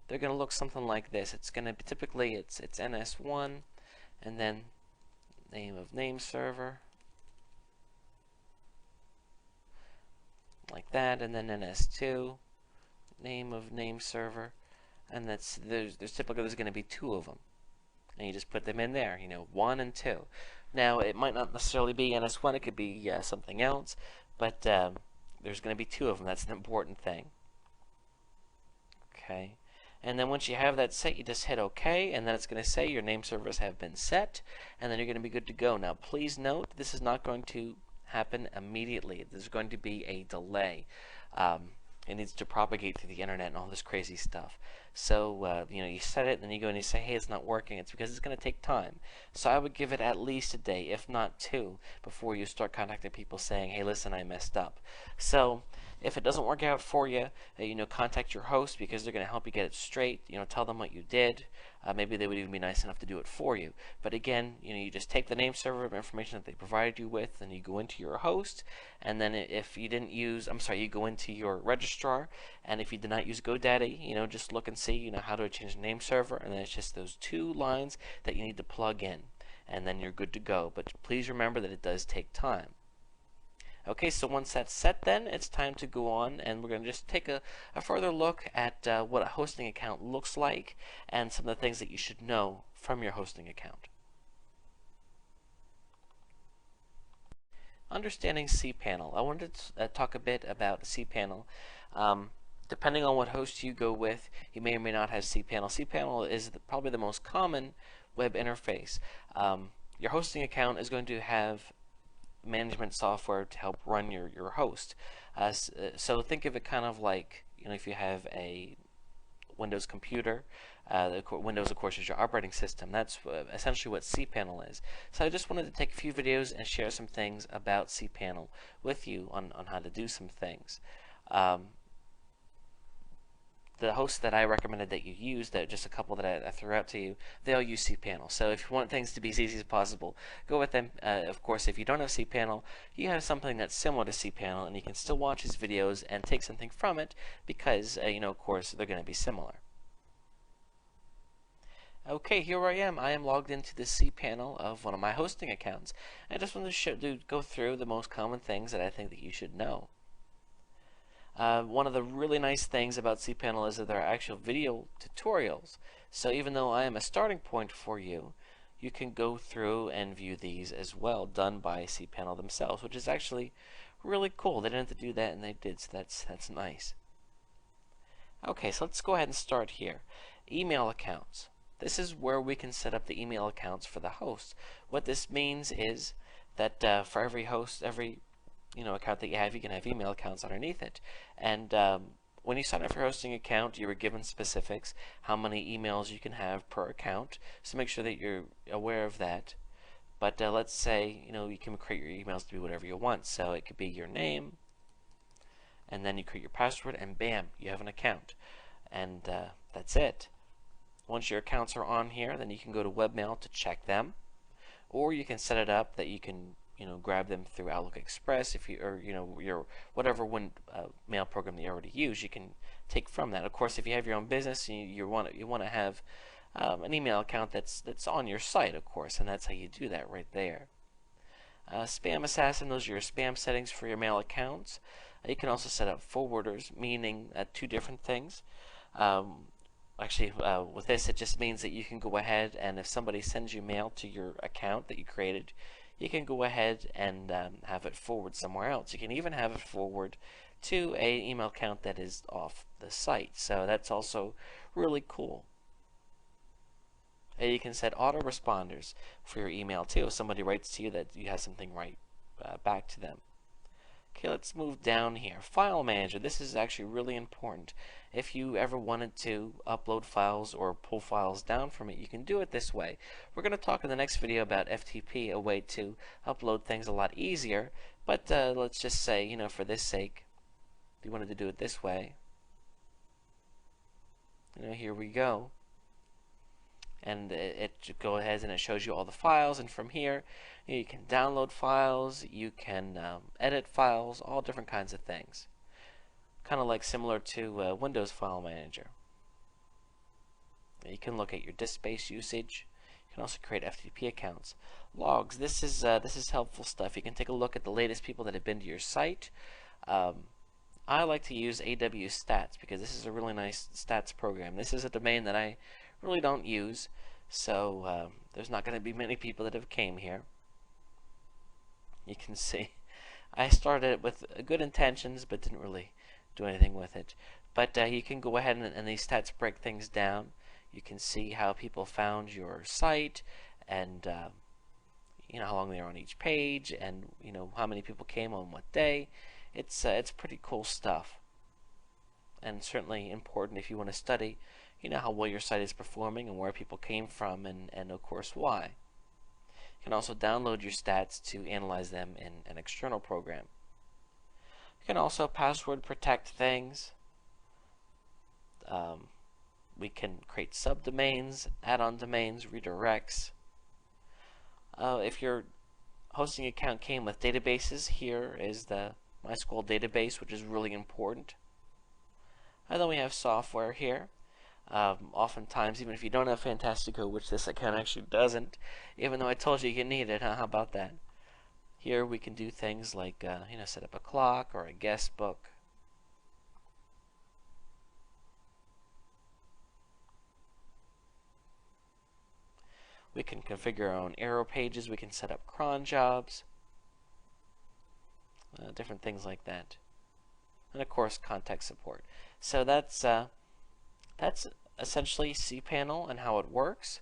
they're going to look something like this. It's going to be typically it's NS1, and then name of name server, like that, and then NS2. Name of name server, and there's typically going to be two of them, and you just put them in there, 1 and 2. Now it might not necessarily be NS1, it could be something else, but there's going to be two of them. That's an important thing. Okay, and then once you have that set, you just hit OK, and then it's going to say your name servers have been set, and then you're going to be good to go. Now please note, this is not going to happen immediately. There's going to be a delay. It needs to propagate through the internet and all this crazy stuff. So you set it, and then you go and you say, hey, it's not working. It's because it's going to take time. So I would give it at least a day, if not 2, before you start contacting people saying, hey, listen, I messed up. So if it doesn't work out for you, contact your host, because they're going to help you get it straight. Tell them what you did. Maybe they would even be nice enough to do it for you. But again, you just take the name server information that they provided you with, and you go into your host, and then if you didn't use, you go into your registrar, and if you did not use GoDaddy, just look and see, how to change the name server, and then it's just those 2 lines that you need to plug in, and then you're good to go. But please remember that it does take time. Okay, so once that's set, then it's time to go on, and we're going to just take a further look at what a hosting account looks like and some of the things that you should know from your hosting account. Understanding cPanel. I wanted to talk a bit about cPanel. Depending on what host you go with, you may or may not have cPanel. cPanel is probably the most common web interface. Your hosting account is going to have management software to help run your host. So think of it kind of like, if you have a Windows computer, Windows of course is your operating system. That's essentially what cPanel is. So I just wanted to take a few videos and share some things about cPanel with you on how to do some things. The hosts that I recommended that you use, that just a couple that I threw out to you, they all use cPanel. So if you want things to be as easy as possible, go with them. Of course, if you don't have cPanel, you have something that's similar to cPanel, and you can still watch these videos and take something from it because, of course, they're going to be similar. Okay, here I am. I am logged into the cPanel of one of my hosting accounts. I just wanted to go through the most common things that I think that you should know. One of the really nice things about cPanel is that there are actual video tutorials. So even though I am a starting point for you, you can go through and view these as well, done by cPanel themselves, which is actually really cool. They didn't have to do that, and they did, so that's nice. Okay, so let's go ahead and start here. Email accounts. This is where we can set up the email accounts for the host. What this means is that for every host, every account that you can have email accounts underneath it. And when you sign up for your hosting account, you were given specifics, how many emails you can have per account. So make sure that you're aware of that. But let's say you can create your emails to be whatever you want. So it could be your name, and then you create your password, and bam, you have an account. And that's it. Once your accounts are on here, then you can go to webmail to check them, or you can set it up that you can grab them through Outlook Express, if you or your whatever mail program that you already use, you can take from that. Of course, if you have your own business, you want to have an email account that's on your site, of course, and that's how you do that right there. Spam Assassin, those are your spam settings for your mail accounts. You can also set up forwarders, meaning two different things. Actually, with this, it just means that you can go ahead and if somebody sends you mail to your account that you created, you can go ahead and have it forward somewhere else. You can even have it forward to an email account that is off the site. So that's also really cool. And you can set autoresponders for your email too. If somebody writes to you, that you have something right back to them. Okay, let's move down here. File Manager. This is actually really important. If you ever wanted to upload files or pull files down from it, you can do it this way. We're going to talk in the next video about FTP, a way to upload things a lot easier. But let's just say, for this sake, if you wanted to do it this way, here we go. And it go ahead and it shows you all the files, and from here you can download files, you can edit files, all different kinds of things, kind of like similar to Windows File Manager. You can look at your disk space usage. You can also create FTP accounts. Logs. This is helpful stuff. You can take a look at the latest people that have been to your site. I like to use AW Stats because this is a really nice stats program. This is a domain that I really don't use, so there's not going to be many people that have came here. You can see I started it with good intentions but didn't really do anything with it. But you can go ahead and these stats break things down. You can see how people found your site, and how long they were on each page, and how many people came on what day. It's pretty cool stuff, and certainly important if you want to study how well your site is performing and where people came from, and of course why. You can also download your stats to analyze them in an external program. You can also password protect things. We can create subdomains, add-on domains, redirects. If your hosting account came with databases, here is the MySQL database, which is really important. And then we have software here. Oftentimes, even if you don't have Fantastico, which this account actually doesn't, even though I told you need it, how about that? Here we can do things like set up a clock or a guest book. We can configure our own arrow pages. We can set up cron jobs, different things like that, and of course contact support. So that's essentially cPanel and how it works.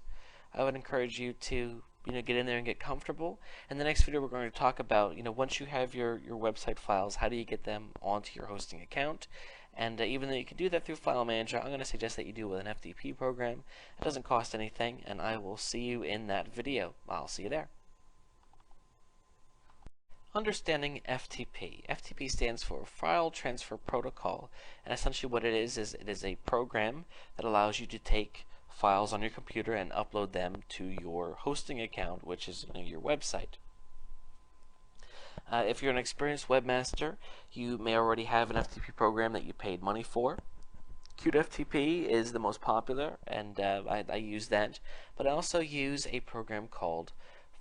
I would encourage you to get in there and get comfortable. In the next video, we're going to talk about once you have your website files, how do you get them onto your hosting account. And even though you can do that through File Manager, I'm going to suggest that you do it with an FTP program. It doesn't cost anything, and I will see you in that video. I'll see you there. Understanding FTP. FTP stands for File Transfer Protocol, and essentially what it is it is a program that allows you to take files on your computer and upload them to your hosting account, which is your website. If you're an experienced webmaster, you may already have an FTP program that you paid money for. QtFTP is the most popular, and I use that, but I also use a program called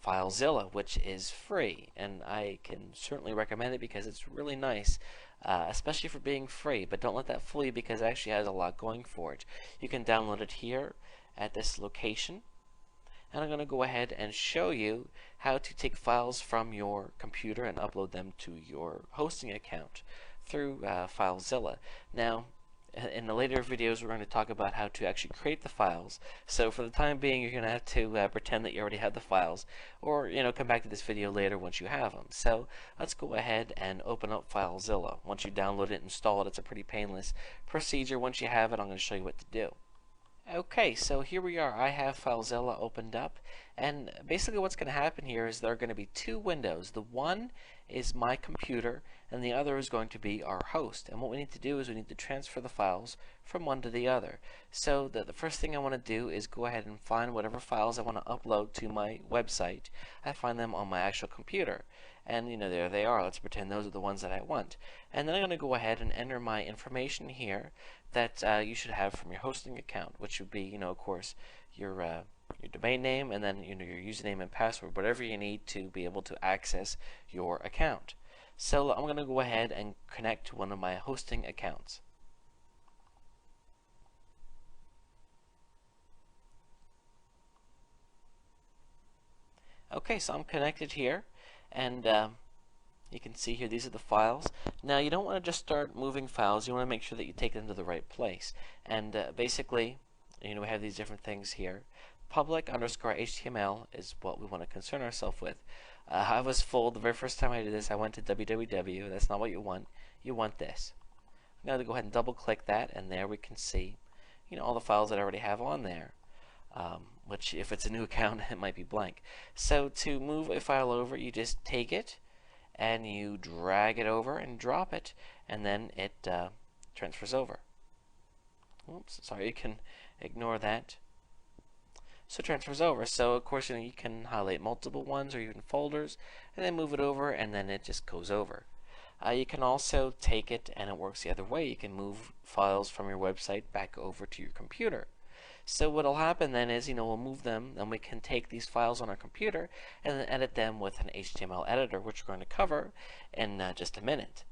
FileZilla, which is free, and I can certainly recommend it because it's really nice, especially for being free. But don't let that fool you, because it actually has a lot going for it. You can download it here at this location, and I'm going to go ahead and show you how to take files from your computer and upload them to your hosting account through FileZilla. Now, in the later videos, we're going to talk about how to actually create the files. So for the time being, you're going to have to pretend that you already have the files, or come back to this video later once you have them. So let's go ahead and open up FileZilla. Once you download it and install it, it's a pretty painless procedure. Once you have it, I'm going to show you what to do. Okay, so here we are. I have FileZilla opened up, and basically what's going to happen here is there are going to be two windows. The one is my computer, and the other is going to be our host. And what we need to do is we need to transfer the files from one to the other. So the first thing I want to do is go ahead and find whatever files I want to upload to my website. I find them on my actual computer. And there they are. Let's pretend those are the ones that I want. And then I'm going to go ahead and enter my information here that you should have from your hosting account, which would be, of course, your domain name, and then your username and password, whatever you need to be able to access your account. So I'm going to go ahead and connect to one of my hosting accounts. Okay, so I'm connected here, and you can see here, these are the files. Now, you don't want to just start moving files. You want to make sure that you take them to the right place. And basically, we have these different things here. Public_HTML is what we want to concern ourselves with. I was fooled the very first time I did this. I went to www. That's not what you want. You want this. I'm going to go ahead and double click that, and there we can see all the files that I already have on there. Which, if it's a new account, it might be blank. So to move a file over, you just take it and you drag it over and drop it, and then it transfers over. Oops, sorry, you can ignore that. So it transfers over. So of course you can highlight multiple ones or even folders, and then move it over, and then it just goes over. You can also take it, and it works the other way. You can move files from your website back over to your computer. So what will happen then is, we'll move them, and we can take these files on our computer and then edit them with an HTML editor, which we're going to cover in just a minute.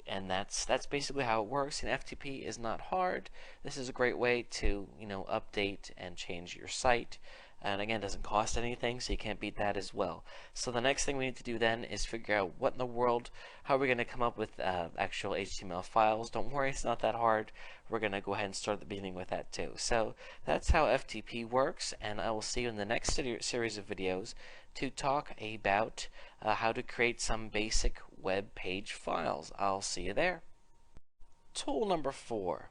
And that's basically how it works. And FTP is not hard. This is a great way to update and change your site. And again, it doesn't cost anything, so you can't beat that as well. So the next thing we need to do then is figure out what in the world, how are we going to come up with actual HTML files. Don't worry, it's not that hard. We're going to go ahead and start at the beginning with that too. So that's how FTP works, and I will see you in the next series of videos to talk about how to create some basic web page files. I'll see you there. Tool number 4.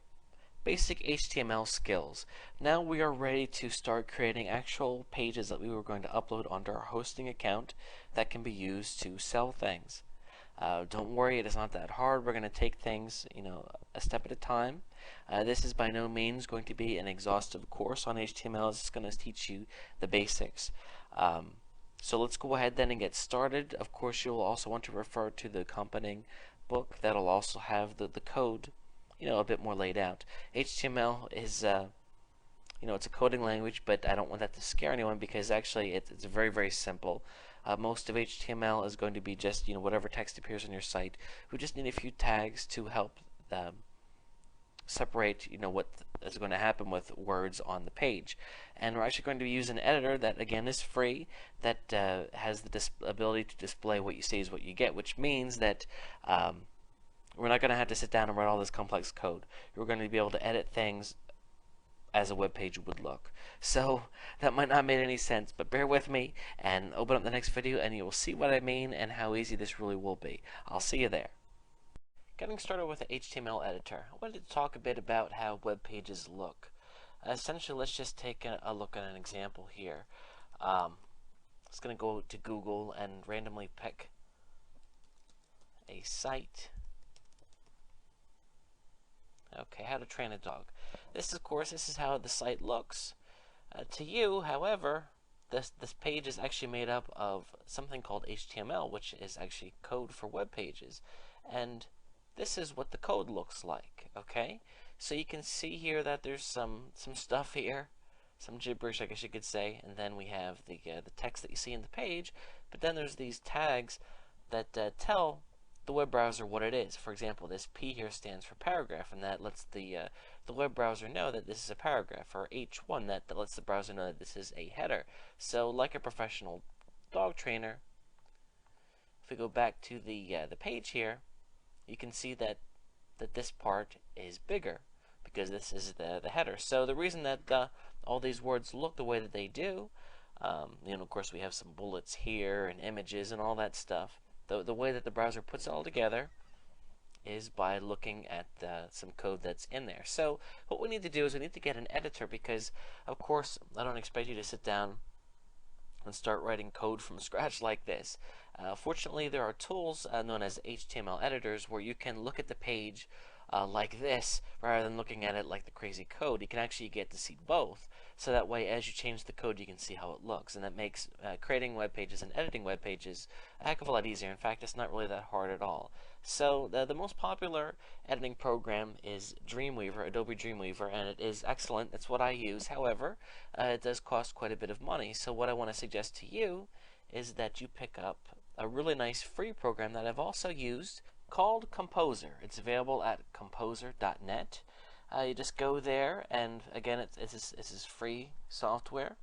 Basic HTML skills. Now we are ready to start creating actual pages that we were going to upload onto our hosting account that can be used to sell things. Don't worry, it is not that hard. We're going to take things, a step at a time. This is by no means going to be an exhaustive course on HTML. It's going to teach you the basics. So let's go ahead then and get started. Of course, you'll also want to refer to the accompanying book that'll also have the code a bit more laid out. HTML is it's a coding language, but I don't want that to scare anyone, because actually it's very, very simple. Most of HTML is going to be just whatever text appears on your site. We just need a few tags to help separate what is going to happen with words on the page. And we're actually going to use an editor that again is free, that has the ability to display what you see is what you get, which means that we're not going to have to sit down and write all this complex code. You're going to be able to edit things as a web page would look. So that might not make any sense, but bear with me and open up the next video and you will see what I mean and how easy this really will be. I'll see you there. Getting started with the HTML editor, I wanted to talk a bit about how web pages look. Essentially, let's just take a look at an example here. I'm just going to go to Google and randomly pick a site. Okay, how to train a dog. This is how the site looks. To you, however, this page is actually made up of something called HTML, which is actually code for web pages. And this is what the code looks like, okay? So you can see here that there's some stuff here, some gibberish, I guess you could say, and then we have the text that you see in the page, but then there's these tags that tell the web browser what it is. For example, this P here stands for paragraph, and that lets the web browser know that this is a paragraph, or H1 that lets the browser know that this is a header. So like a professional dog trainer, if we go back to the page here, you can see that this part is bigger because this is the header. So the reason that all these words look the way that they do, of course we have some bullets here and images and all that stuff. The way that the browser puts it all together is by looking at some code that's in there. So what we need to do is we need to get an editor, because of course I don't expect you to sit down and start writing code from scratch like this. Fortunately, there are tools known as HTML editors where you can look at the page like this rather than looking at it like the crazy code. You can actually get to see both, so that way as you change the code you can see how it looks, and that makes creating web pages and editing web pages a heck of a lot easier. In fact, it's not really that hard at all. So the most popular editing program is Dreamweaver, Adobe Dreamweaver, and it is excellent. That's what I use. However, it does cost quite a bit of money. So what I want to suggest to you is that you pick up a really nice free program that I've also used called Composer. It's available at composer.net. You just go there, and again, it's free software,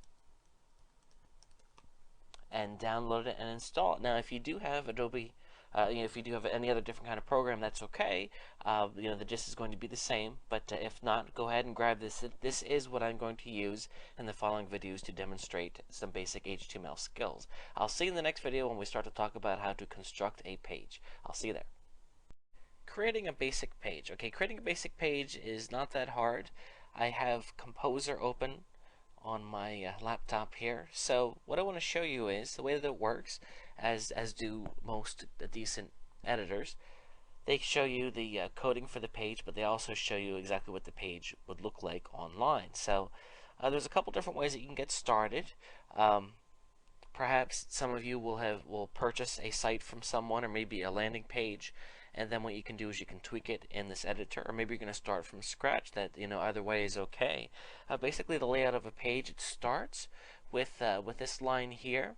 and download it and install it. Now, if you do have Adobe, if you do have any other different kind of program, that's okay. The gist is going to be the same, but if not, go ahead and grab this. This is what I'm going to use in the following videos to demonstrate some basic HTML skills. I'll see you in the next video when we start to talk about how to construct a page. I'll see you there. Creating a basic page. Okay, creating a basic page is not that hard. I have Composer open on my laptop here. So what I want to show you is the way that it works, as do most decent editors. They show you the coding for the page, but they also show you exactly what the page would look like online. So there's a couple different ways that you can get started. Perhaps some of you will purchase a site from someone, or maybe a landing page, and then what you can do is you can tweak it in this editor, or maybe you're going to start from scratch. That, either way is okay. Basically, the layout of a page, it starts with this line here.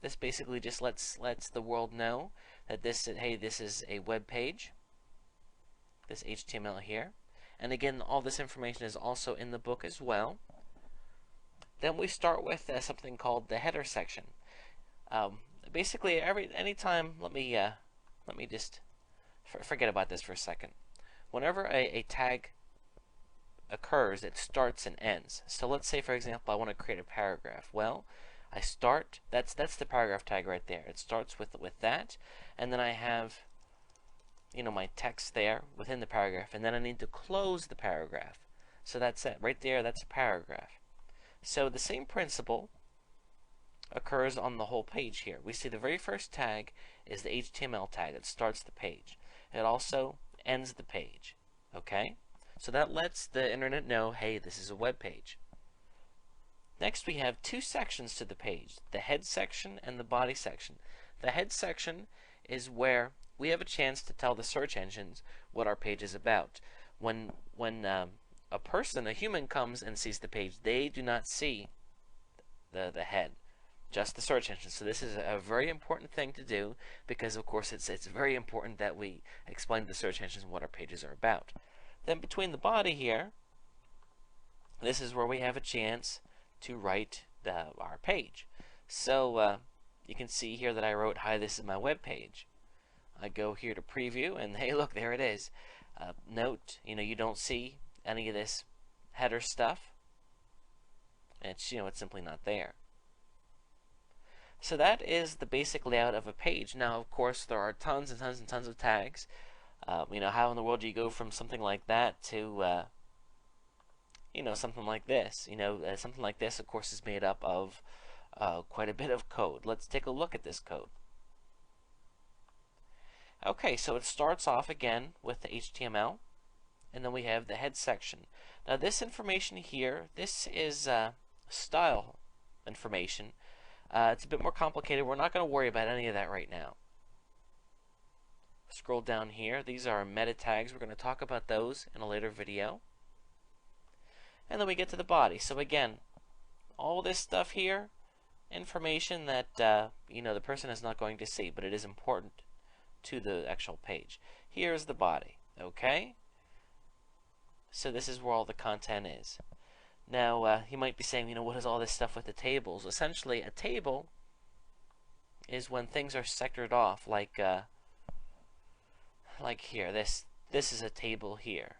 This basically just lets the world know that this is a web page, this HTML here. And again, all this information is also in the book as well. Then we start with something called the header section. Basically, anytime, let me just forget about this for a second. Whenever a tag occurs, it starts and ends. So let's say, for example, I want to create a paragraph. Well, I start, that's the paragraph tag right there. It starts with that, and then I have my text there within the paragraph, and then I need to close the paragraph. So that's it right there. That's a paragraph. So the same principle occurs on the whole page here. We see the very first tag is the HTML tag that starts the page. It also ends the page. Okay? So that lets the internet know, hey, this is a web page. Next, we have two sections to the page, the head section and the body section. The head section is where we have a chance to tell the search engines what our page is about. When a human comes and sees the page, they do not see the head, just the search engine. So this is a very important thing to do, because of course it's very important that we explain to the search engines what our pages are about. Then between the body here, this is where we have a chance to write our page. So you can see here that I wrote, "Hi, this is my web page." I go here to preview, and hey, look, there it is. Note, you don't see any of this header stuff. It's simply not there. So that is the basic layout of a page. Now, of course, there are tons and tons and tons of tags. How in the world do you go from something like that to something like this? Something like this, of course, is made up of quite a bit of code. Let's take a look at this code. Okay, so it starts off again with the HTML, and then we have the head section. Now this information here, this is style information. It's a bit more complicated. We're not going to worry about any of that right now. Scroll down here. These are meta tags. We're going to talk about those in a later video. And then we get to the body. So again, all this stuff here, information that the person is not going to see, but it is important to the actual page. Here's the body. Okay? So this is where all the content is. Now, you might be saying, what is all this stuff with the tables? Essentially, a table is when things are sectored off, like here. This is a table here.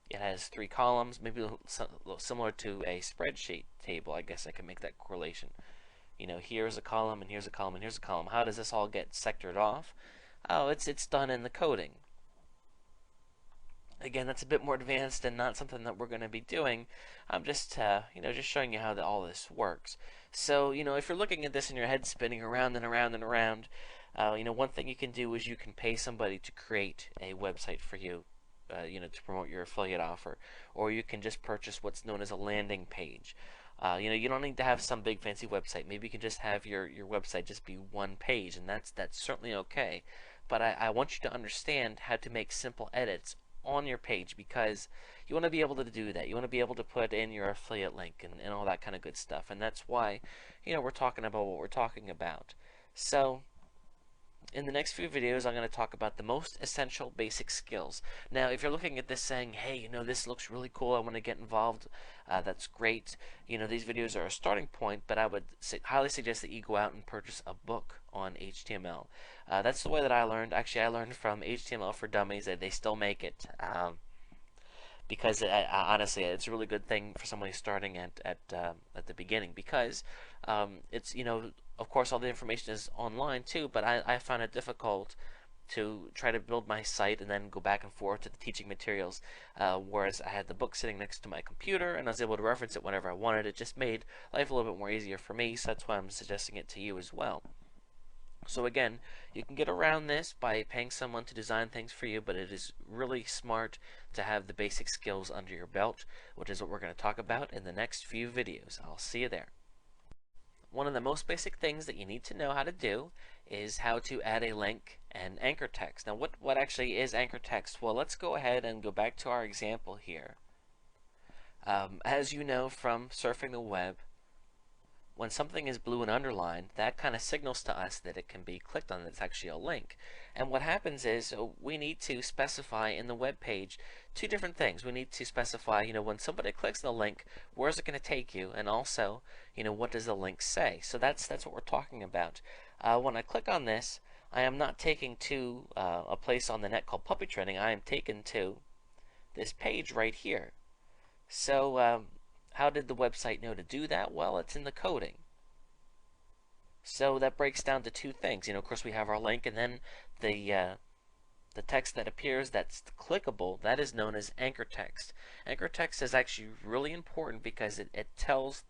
It has 3 columns, maybe a little similar to a spreadsheet table. I guess I can make that correlation. Here's a column, and here's a column, and here's a column. How does this all get sectored off? oh, it's done in the coding. Again, that's a bit more advanced and not something that we're going to be doing. I'm just, just showing you how all this works. So, if you're looking at this and your head spinning around and around and around, one thing you can do is you can pay somebody to create a website for you, to promote your affiliate offer, or you can just purchase what's known as a landing page. You don't need to have some big fancy website. Maybe you can just have your website just be one page, and that's certainly okay. But I want you to understand how to make simple edits on your page, because you want to be able to do that. You want to be able to put in your affiliate link and all that kind of good stuff. And that's why, we're talking about what we're talking about. So in the next few videos, I'm going to talk about the most essential basic skills. Now, if you're looking at this saying, hey, this looks really cool, I want to get involved, that's great. These videos are a starting point, but I would highly suggest that you go out and purchase a book on HTML. That's the way that I learned. Actually, I learned from HTML for Dummies. They still make it. Because honestly, it's a really good thing for somebody starting at the beginning, because it's of course all the information is online too, but I found it difficult to try to build my site and then go back and forth to the teaching materials, whereas I had the book sitting next to my computer and I was able to reference it whenever I wanted. It just made life a little bit more easier for me, so that's why I'm suggesting it to you as well. So again, you can get around this by paying someone to design things for you, but it is really smart to have the basic skills under your belt, which is what we're going to talk about in the next few videos. I'll see you there. One of the most basic things that you need to know how to do is how to add a link and anchor text. Now, what actually is anchor text? Well, let's go ahead and go back to our example here. As you know from surfing the web, when something is blue and underlined, that kind of signals to us that it can be clicked on, that it's actually a link. And what happens is we need to specify in the web page two different things. We need to specify, when somebody clicks on the link, where's it going to take you, and also, what does the link say? So that's what we're talking about. When I click on this, I am not taken to a place on the net called Puppy Training. I am taken to this page right here. So how did the website know to do that? Well, it's in the coding. So that breaks down to two things. Of course, we have our link, and then the text that appears that's clickable, that is known as anchor text. Anchor text is actually really important because it tells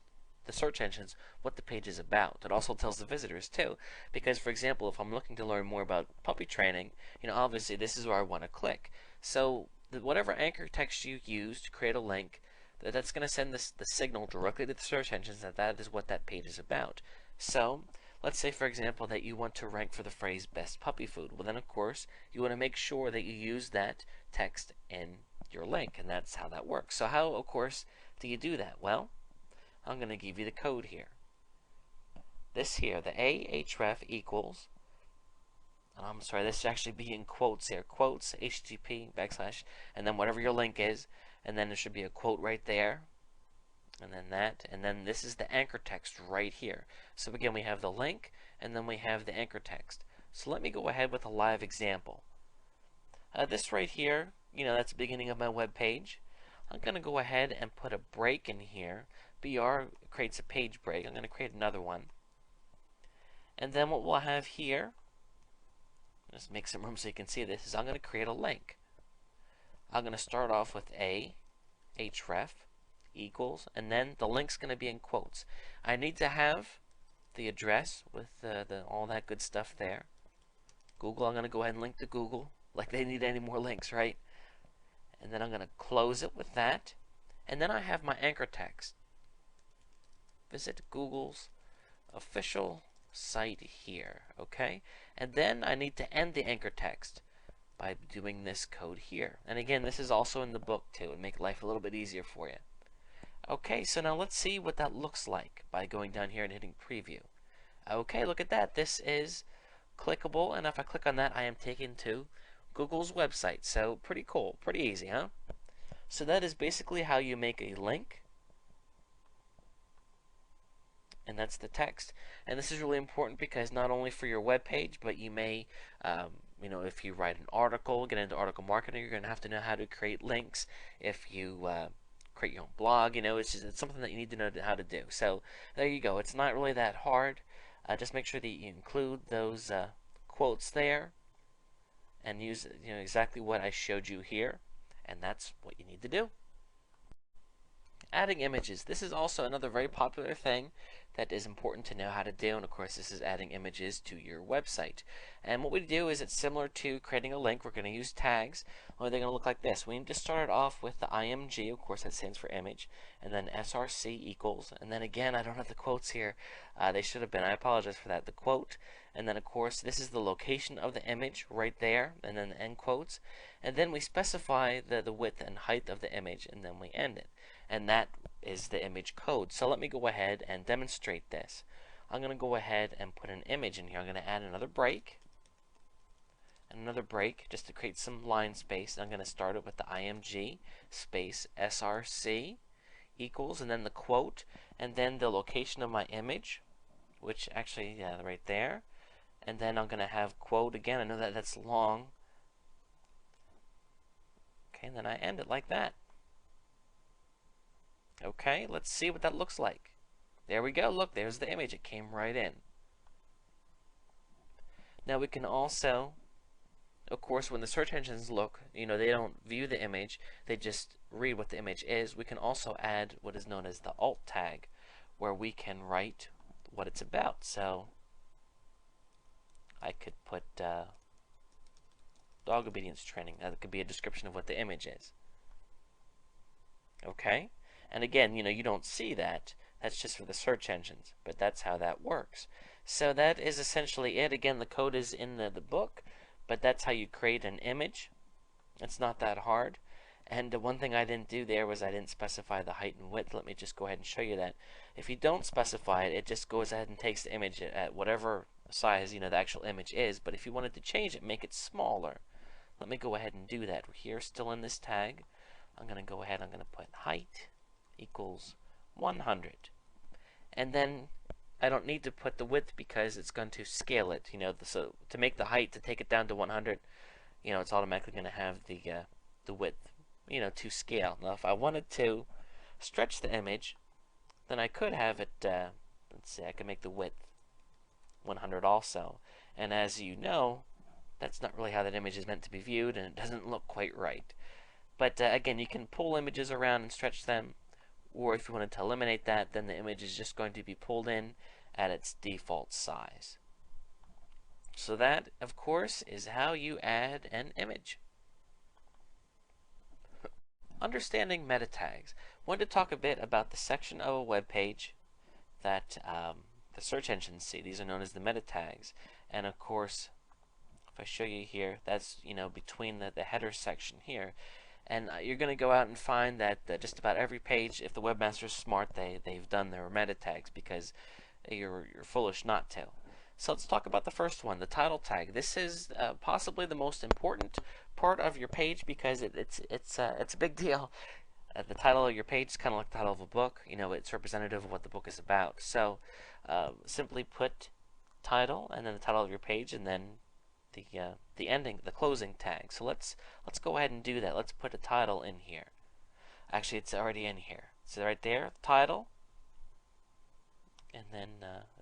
the search engines what the page is about. It also tells the visitors too, because for example, if I'm looking to learn more about puppy training, obviously this is where I want to click. So whatever anchor text you use to create a link, that's going to send the signal directly to the search engines that is what that page is about. So let's say, for example, that you want to rank for the phrase best puppy food. Well, then of course you want to make sure that you use that text in your link, and that's how that works. So how, of course, do you do that? Well, I'm going to give you the code here. This here, the ahref equals, I'm sorry, this should actually be in quotes here, quotes, http, / and then whatever your link is, and then there should be a quote right there, and then that, and then this is the anchor text right here. So again, we have the link, and then we have the anchor text. So let me go ahead with a live example. This right here, that's the beginning of my web page. I'm going to go ahead and put a break in here. BR creates a page break. I'm going to create another one. And then what we'll have here, just make some room so you can see this, is I'm going to create a link. I'm going to start off with ahref equals, and then the link's going to be in quotes. I need to have the address with all that good stuff there. Google, I'm going to go ahead and link to Google, like they need any more links, right? And then I'm going to close it with that, and then I have my anchor text. Visit Google's official site here, okay? And then I need to end the anchor text by doing this code here. And again, this is also in the book too, and make life a little bit easier for you. Okay, so now let's see what that looks like by going down here and hitting preview. Okay, look at that. This is clickable, and if I click on that, I am taken to Google's website. So pretty cool, pretty easy, huh? So that is basically how you make a link, and that's the text. And this is really important because not only for your web page, but you may if you write an article, get into article marketing, you're going to have to know how to create links. If you create your own blog, it's something that you need to know how to do. So there you go. It's not really that hard. Just make sure that you include those quotes there, and use exactly what I showed you here, and that's what you need to do. Adding images. This is also another very popular thing that is important to know how to do, and of course this is adding images to your website. And what we do is it's similar to creating a link. We're going to use tags. Only they're going to look like this. We need to start it off with the IMG, of course that stands for image, and then SRC equals, and then again I don't have the quotes here. They should have been. I apologize for that. The quote, and then of course this is the location of the image right there, and then the end quotes, and then we specify the width and height of the image, and then we end it. And that is the image code. So let me go ahead and demonstrate this. I'm going to go ahead and put an image in here. I'm going to add another break and another break just to create some line space. I'm going to start it with the IMG space SRC equals, and then the quote, and then the location of my image, which actually, yeah, right there. And then I'm going to have quote again. I know that that's long. Okay, and then I end it like that. Okay, let's see what that looks like. There we go. Look, there's the image. It came right in. Now we can also, of course, when the search engines look, they don't view the image. They just read what the image is. We can also add what is known as the alt tag, where we can write what it's about. So I could put dog obedience training. That could be a description of what the image is. Okay? And again, you don't see that. That's just for the search engines, but that's how that works. So that is essentially it. Again, the code is in the book, but that's how you create an image. It's not that hard. And one thing I didn't do there was I didn't specify the height and width. Let me just go ahead and show you that. If you don't specify it, it just goes ahead and takes the image at whatever size the actual image is. But if you wanted to change it, make it smaller. Let me go ahead and do that. We're here still in this tag. I'm going to go ahead, I'm going to put height equals 100. And then I don't need to put the width because it's going to scale it. So to make the height, to take it down to 100, it's automatically going to have the width, to scale. Now if I wanted to stretch the image, then I could have it, let's see, I could make the width 100 also. And as you know, that's not really how that image is meant to be viewed, and it doesn't look quite right. But again, you can pull images around and stretch them, or if you wanted to eliminate that, then the image is just going to be pulled in at its default size. So that, of course, is how you add an image. Understanding meta tags. I want to talk a bit about the section of a web page that the search engines see. These are known as the meta tags. And of course, if I show you here, that's between the header section here. And you're going to go out and find that just about every page, if the webmaster's smart, they've done their meta tags, because you're foolish not to. So let's talk about the first one, the title tag. This is possibly the most important part of your page because it's a big deal. The title of your page is kind of like the title of a book. It's representative of what the book is about. So simply put title and then the title of your page, and then the ending, the closing tag. So let's go ahead and do that. Let's put a title in here. Actually, it's already in here. So right there, title, and then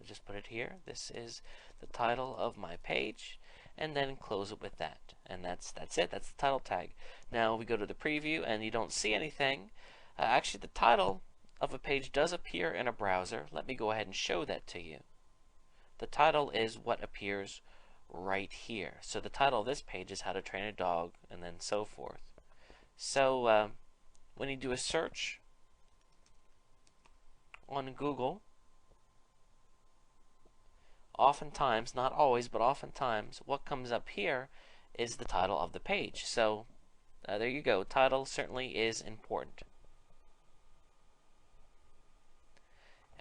just put it here. This is the title of my page, and then close it with that. And that's it. That's the title tag. Now we go to the preview, and you don't see anything. Actually, the title of a page does appear in a browser. Let me go ahead and show that to you. The title is what appears right here. So the title of this page is How to Train a Dog, and then so forth. So when you do a search on Google, oftentimes, not always, but oftentimes, what comes up here is the title of the page. So there you go. Title certainly is important.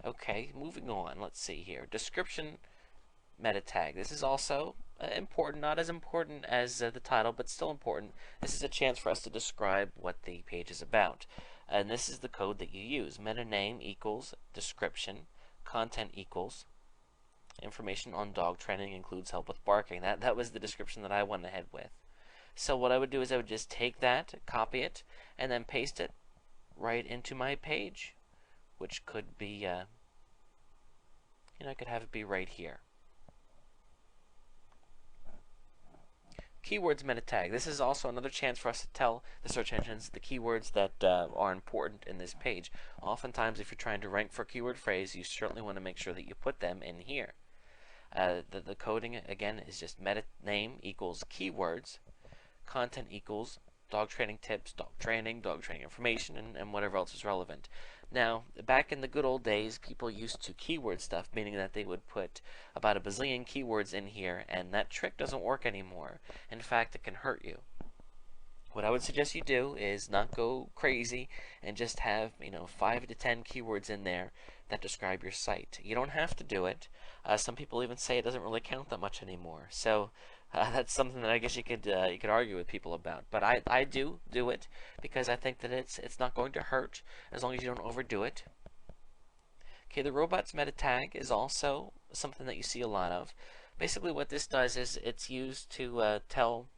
Okay, moving on. Let's see here. Description meta tag. This is also important, not as important as the title, but still important. This is a chance for us to describe what the page is about. And this is the code that you use. Meta name equals description, content equals information on dog training, includes help with barking. That was the description that I went ahead with. So what I would do is I would just take that, copy it, and then paste it right into my page, which could be, I could have it be right here. Keywords meta tag. This is also another chance for us to tell the search engines the keywords that are important in this page. Oftentimes, if you're trying to rank for a keyword phrase, you certainly want to make sure that you put them in here. The coding, again, is just meta name equals keywords, content equals dog training tips, dog training information, and whatever else is relevant. Now, back in the good old days, people used to keyword stuff, meaning that they would put about a bazillion keywords in here, and that trick doesn't work anymore. In fact, it can hurt you. What I would suggest you do is not go crazy and just have 5 to 10 keywords in there that describe your site. You don't have to do it. Some people even say it doesn't really count that much anymore. So that's something that I guess you could argue with people about. But I do it because I think that it's not going to hurt as long as you don't overdo it. Okay, the robots meta tag is also something that you see a lot of. Basically, what this does is it's used to tell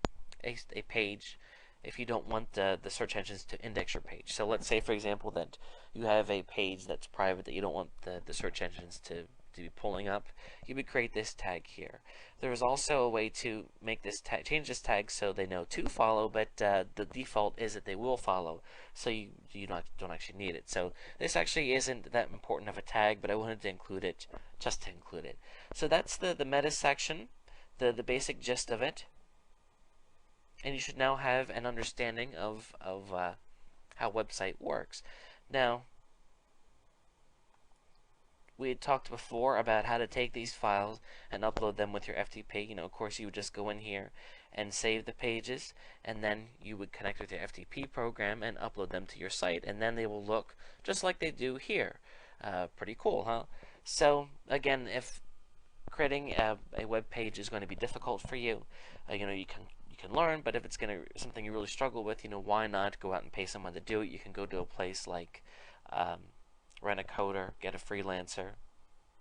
a page if you don't want the search engines to index your page. So let's say, for example, that you have a page that's private that you don't want the search engines to be pulling up. You would create this tag here. There is also a way to make this tag, change this tag so they know to follow, but the default is that they will follow, so you don't actually need it. So this actually isn't that important of a tag, but I wanted to include it just to include it. So that's the meta section, the basic gist of it. And you should now have an understanding of how website works. Now, we had talked before about how to take these files and upload them with your FTP. Of course, you would just go in here and save the pages, and then you would connect with your FTP program and upload them to your site, and then they will look just like they do here. Pretty cool, huh? So, again, if creating a web page is going to be difficult for you, you can learn, but if it's something you really struggle with, why not go out and pay someone to do it? You can go to a place like Rent a Coder, Get a Freelancer,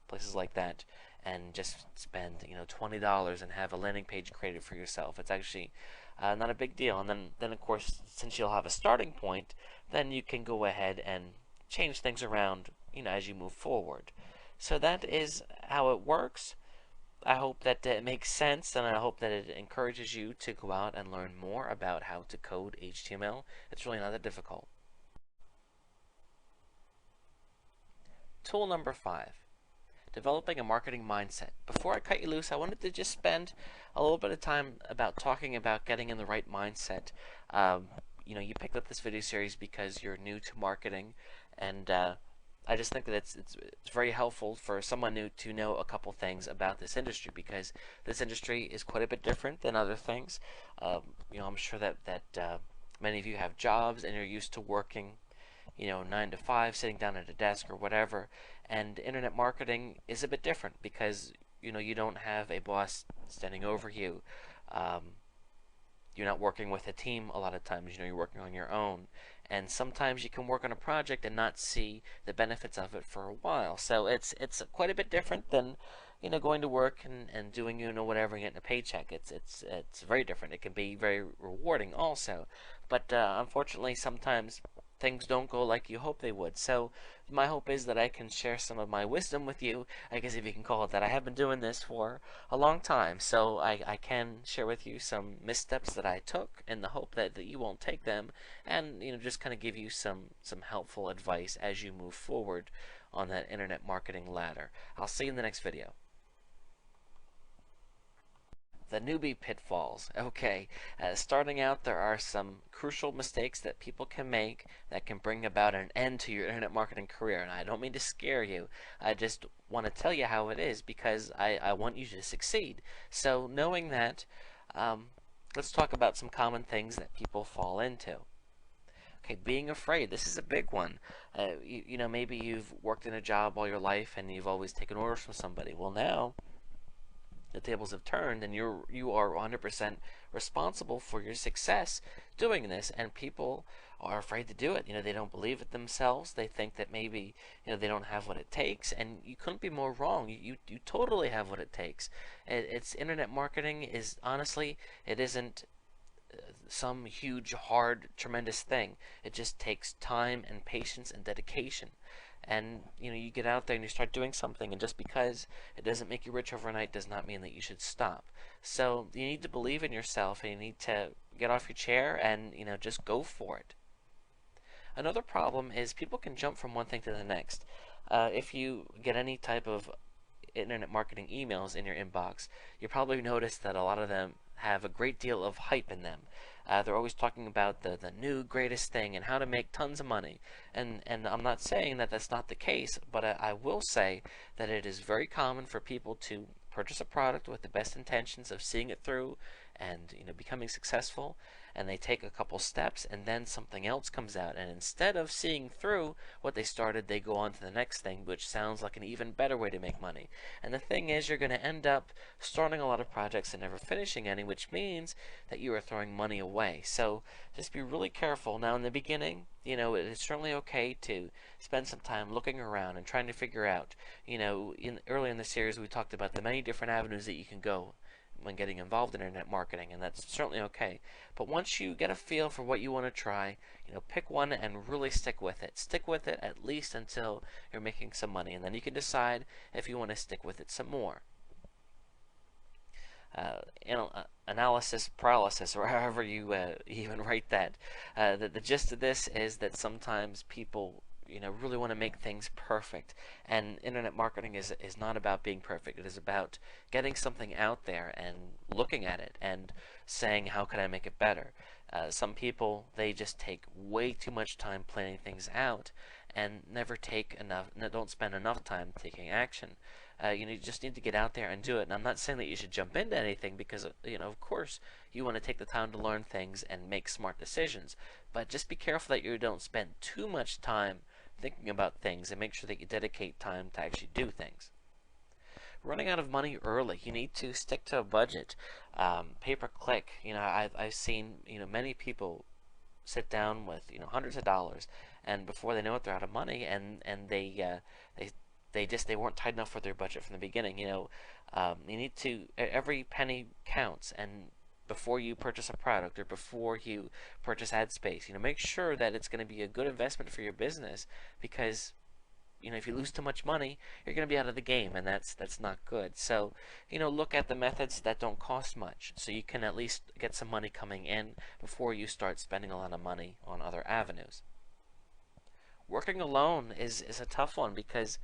places like that, and just spend $20 and have a landing page created for yourself. It's actually not a big deal. And then of course, since you'll have a starting point, then you can go ahead and change things around as you move forward. So that is how it works. I hope that it makes sense, and I hope that it encourages you to go out and learn more about how to code HTML. It's really not that difficult. Tool number 5, developing a marketing mindset. Before I cut you loose, I wanted to just spend a little bit of time about talking about getting in the right mindset. You picked up this video series because you're new to marketing, and I just think that it's very helpful for someone new to know a couple things about this industry, because this industry is quite a bit different than other things. I'm sure that many of you have jobs and you're used to working 9 to 5, sitting down at a desk or whatever, and internet marketing is a bit different because you don't have a boss standing over you. You're not working with a team a lot of times. You're working on your own, and sometimes you can work on a project and not see the benefits of it for a while. So it's quite a bit different than going to work and doing whatever and getting a paycheck. It's very different. It can be very rewarding also, but unfortunately sometimes things don't go like you hope they would. So my hope is that I can share some of my wisdom with you, I guess if you can call it that. I have been doing this for a long time, so I can share with you some missteps that I took in the hope that you won't take them, and just kind of give you some helpful advice as you move forward on that internet marketing ladder. I'll see you in the next video. The newbie pitfalls. Okay, starting out, there are some crucial mistakes that people can make that can bring about an end to your internet marketing career. And I don't mean to scare you. I just want to tell you how it is, because I want you to succeed. So knowing that, let's talk about some common things that people fall into. Okay, being afraid. This is a big one. Maybe you've worked in a job all your life and you've always taken orders from somebody. Well, now the tables have turned, and you are 100% responsible for your success doing this, and people are afraid to do it. They don't believe it themselves. They think that maybe they don't have what it takes, and you couldn't be more wrong. You totally have what it takes. It's internet marketing is, honestly, it isn't some huge, hard, tremendous thing. It just takes time and patience and dedication. And you get out there and you start doing something, and just because it doesn't make you rich overnight does not mean that you should stop. So you need to believe in yourself, and you need to get off your chair and just go for it. Another problem is people can jump from one thing to the next. If you get any type of internet marketing emails in your inbox, you probably noticed that a lot of them have a great deal of hype in them. They're always talking about the new greatest thing and how to make tons of money. And I'm not saying that that's not the case, but I will say that it is very common for people to purchase a product with the best intentions of seeing it through and becoming successful, and they take a couple steps and then something else comes out, and instead of seeing through what they started, they go on to the next thing, which sounds like an even better way to make money. And the thing is, you're going to end up starting a lot of projects and never finishing any, which means that you are throwing money away. So just be really careful. Now in the beginning, it is certainly okay to spend some time looking around and trying to figure out, early in the series we talked about the many different avenues that you can go when getting involved in internet marketing, and that's certainly okay. But once you get a feel for what you want to try, pick one and really stick with it. Stick with it at least until you're making some money, and then you can decide if you want to stick with it some more. Analysis paralysis, or however you even write that. The gist of this is that sometimes people really want to make things perfect, and internet marketing is not about being perfect. It is about getting something out there and looking at it and saying, how can I make it better? Some people, they just take way too much time planning things out and never take enough, don't spend enough time taking action. You just need to get out there and do it. And I'm not saying that you should jump into anything, because of course you want to take the time to learn things and make smart decisions, but just be careful that you don't spend too much time thinking about things, and make sure that you dedicate time to actually do things. Running out of money early, you need to stick to a budget. Pay-per-click, I've seen many people sit down with hundreds of dollars, and before they know it, they're out of money, and they weren't tight enough with their budget from the beginning. You need to, every penny counts, and before you purchase a product or before you purchase ad space, make sure that it's going to be a good investment for your business, because if you lose too much money, you're going to be out of the game, and that's not good. So look at the methods that don't cost much, so you can at least get some money coming in before you start spending a lot of money on other avenues. Working alone is a tough one, because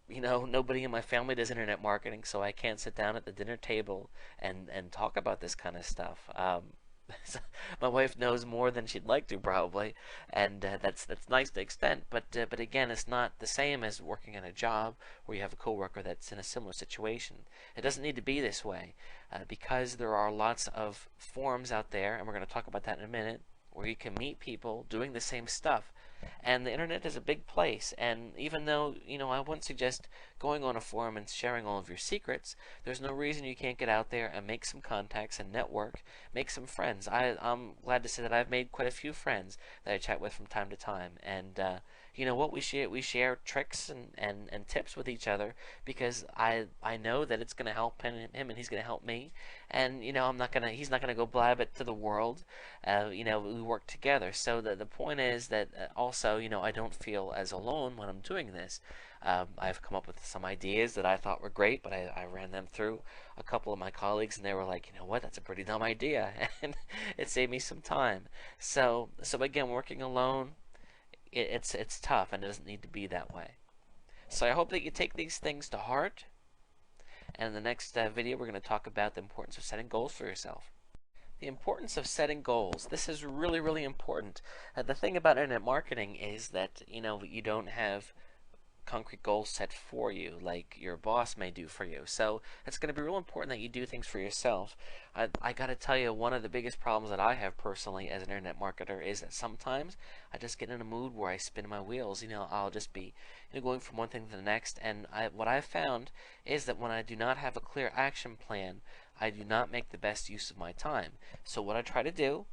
nobody in my family does internet marketing, so I can't sit down at the dinner table and talk about this kind of stuff. My wife knows more than she'd like to, probably, and that's nice to extent. But again, it's not the same as working in a job where you have a coworker that's in a similar situation. It doesn't need to be this way, because there are lots of forums out there, and we're going to talk about that in a minute, where you can meet people doing the same stuff. And the internet is a big place, and even though I wouldn't suggest going on a forum and sharing all of your secrets, there's no reason you can't get out there and make some contacts and network, make some friends. I'm glad to say that I've made quite a few friends that I chat with from time to time, and what we share tricks and tips with each other, because I know that it's going to help him and he's going to help me, and he's not gonna go blab it to the world. We work together. So the point is that also I don't feel as alone when I'm doing this. I've come up with some ideas that I thought were great, but I ran them through a couple of my colleagues, and they were like, what, that's a pretty dumb idea, and it saved me some time. So again, working alone, it's tough, and it doesn't need to be that way. So I hope that you take these things to heart, and in the next video we're going to talk about the importance of setting goals for yourself. The importance of setting goals. This is really, really important. The thing about internet marketing is that you don't have concrete goals set for you like your boss may do for you. So it's going to be real important that you do things for yourself. I got to tell you, one of the biggest problems that I have personally as an internet marketer is that sometimes I just get in a mood where I spin my wheels. I'll just be going from one thing to the next, and what I've found is that when I do not have a clear action plan, I do not make the best use of my time. So what I try to do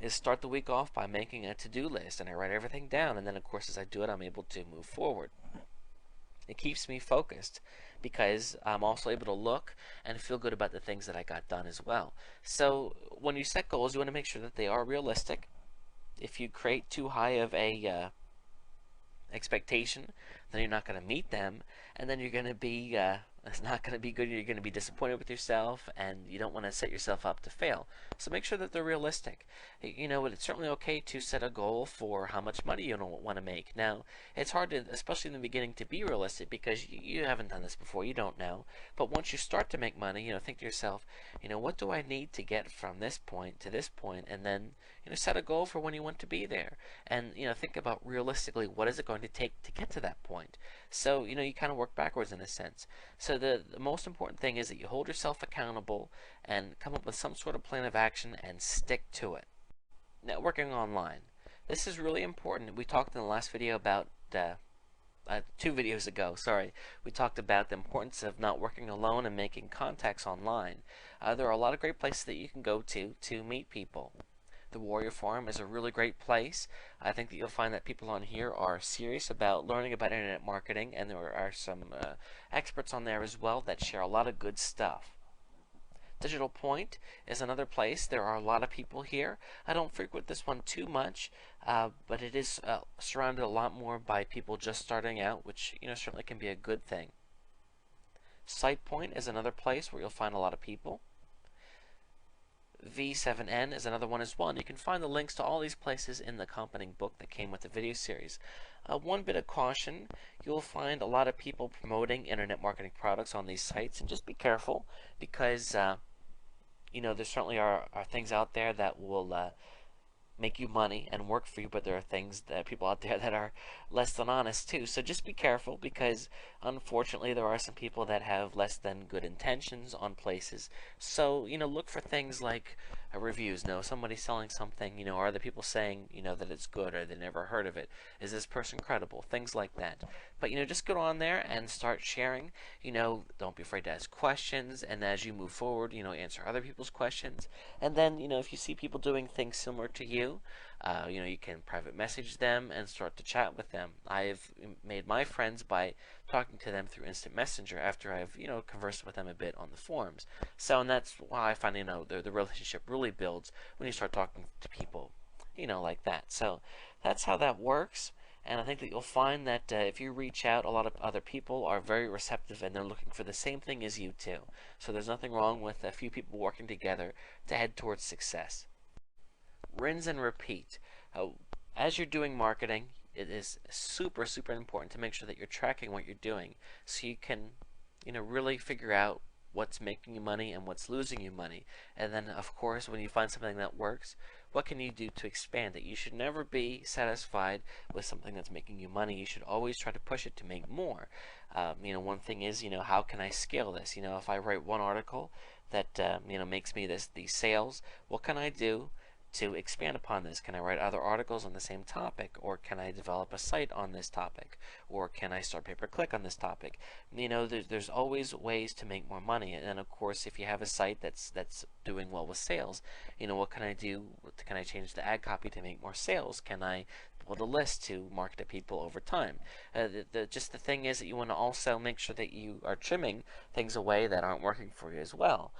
is start the week off by making a to-do list, and I write everything down, and then of course as I do it, I'm able to move forward. It keeps me focused, because I'm also able to look and feel good about the things that I got done as well. So when you set goals, you want to make sure that they are realistic. If you create too high of a expectation, then you're not going to meet them, and then you're going to be it's not going to be good. You're going to be disappointed with yourself, and you don't want to set yourself up to fail. So make sure that they're realistic. It's certainly okay to set a goal for how much money you don't want to make. Now, it's hard to, especially in the beginning, to be realistic because you haven't done this before. You don't know. But once you start to make money, think to yourself, what do I need to get from this point to this point, and then set a goal for when you want to be there, and think about realistically what is it going to take to get to that point. So you kind of work backwards in a sense. So the most important thing is that you hold yourself accountable and come up with some sort of plan of action and stick to it. Networking online. This is really important. We talked in the last video about 2 videos ago, sorry, we talked about the importance of not working alone and making contacts online. There are a lot of great places that you can go to meet people. The Warrior Forum is a really great place. I think that you'll find that people on here are serious about learning about internet marketing, and there are some experts on there as well that share a lot of good stuff. Digital Point is another place. There are a lot of people here. I don't frequent this one too much, but it is surrounded a lot more by people just starting out, which certainly can be a good thing. SitePoint is another place where you'll find a lot of people. V7N is another one as well, and you can find the links to all these places in the accompanying book that came with the video series. One bit of caution, you'll find a lot of people promoting internet marketing products on these sites, and just be careful because there certainly are things out there that will make you money and work for you, but there are things that people out there that are less than honest too. So just be careful because unfortunately there are some people that have less than good intentions on places. So look for things like reviews. Somebody's selling something, are the people saying that it's good, or they never heard of it? Is this person credible? Things like that. But just go on there and start sharing. Don't be afraid to ask questions, and as you move forward, answer other people's questions. And then if you see people doing things similar to you, you can private message them and start to chat with them. I've made my friends by talking to them through instant messenger after I've conversed with them a bit on the forums. And that's why I find the relationship really builds when you start talking to people like that. So that's how that works. And I think that you'll find that if you reach out, a lot of other people are very receptive, and they're looking for the same thing as you too. So there's nothing wrong with a few people working together to head towards success. Rinse and repeat. As you're doing marketing, it is super important to make sure that you're tracking what you're doing, so you can really figure out what's making you money and what's losing you money. And then of course, when you find something that works, what can you do to expand it? You should never be satisfied with something that's making you money. You should always try to push it to make more. One thing is, how can I scale this? If I write one article that makes me these sales, what can I do to expand upon this? Can I write other articles on the same topic, or can I develop a site on this topic, or can I start pay-per-click on this topic? There's always ways to make more money. And of course, if you have a site that's doing well with sales, what can I do? Can I change the ad copy to make more sales? Can I build a list to market to people over time? Just the thing is that you want to also make sure that you are trimming things away that aren't working for you as well.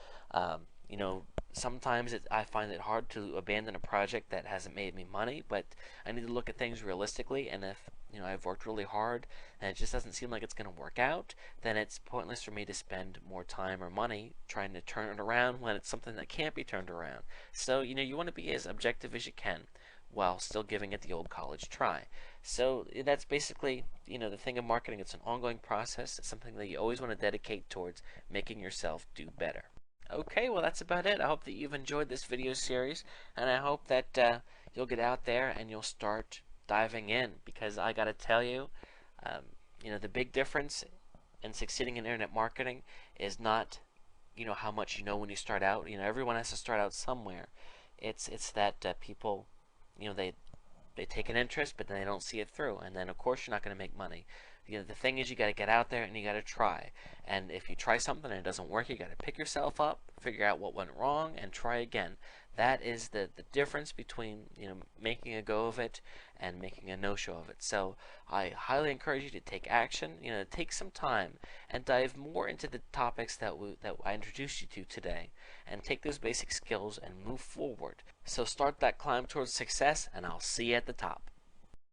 Sometimes I find it hard to abandon a project that hasn't made me money, but I need to look at things realistically, and if I've worked really hard and it just doesn't seem like it's going to work out, then it's pointless for me to spend more time or money trying to turn it around when it's something that can't be turned around. So you want to be as objective as you can while still giving it the old college try. So that's basically the thing of marketing. It's an ongoing process. It's something that you always want to dedicate towards making yourself do better. Okay, well that's about it. I hope that you've enjoyed this video series, and I hope that you'll get out there and you'll start diving in, because I gotta tell you, the big difference in succeeding in internet marketing is not how much you know when you start out. Everyone has to start out somewhere. It's that people they take an interest, but then they don't see it through, and then of course you're not going to make money. The thing is, you got to get out there and you got to try. And if you try something and it doesn't work, you got to pick yourself up, figure out what went wrong, and try again. That is the difference between making a go of it and making a no-show of it. So I highly encourage you to take action. Take some time and dive more into the topics that I introduced you to today, and take those basic skills and move forward. So start that climb towards success, and I'll see you at the top.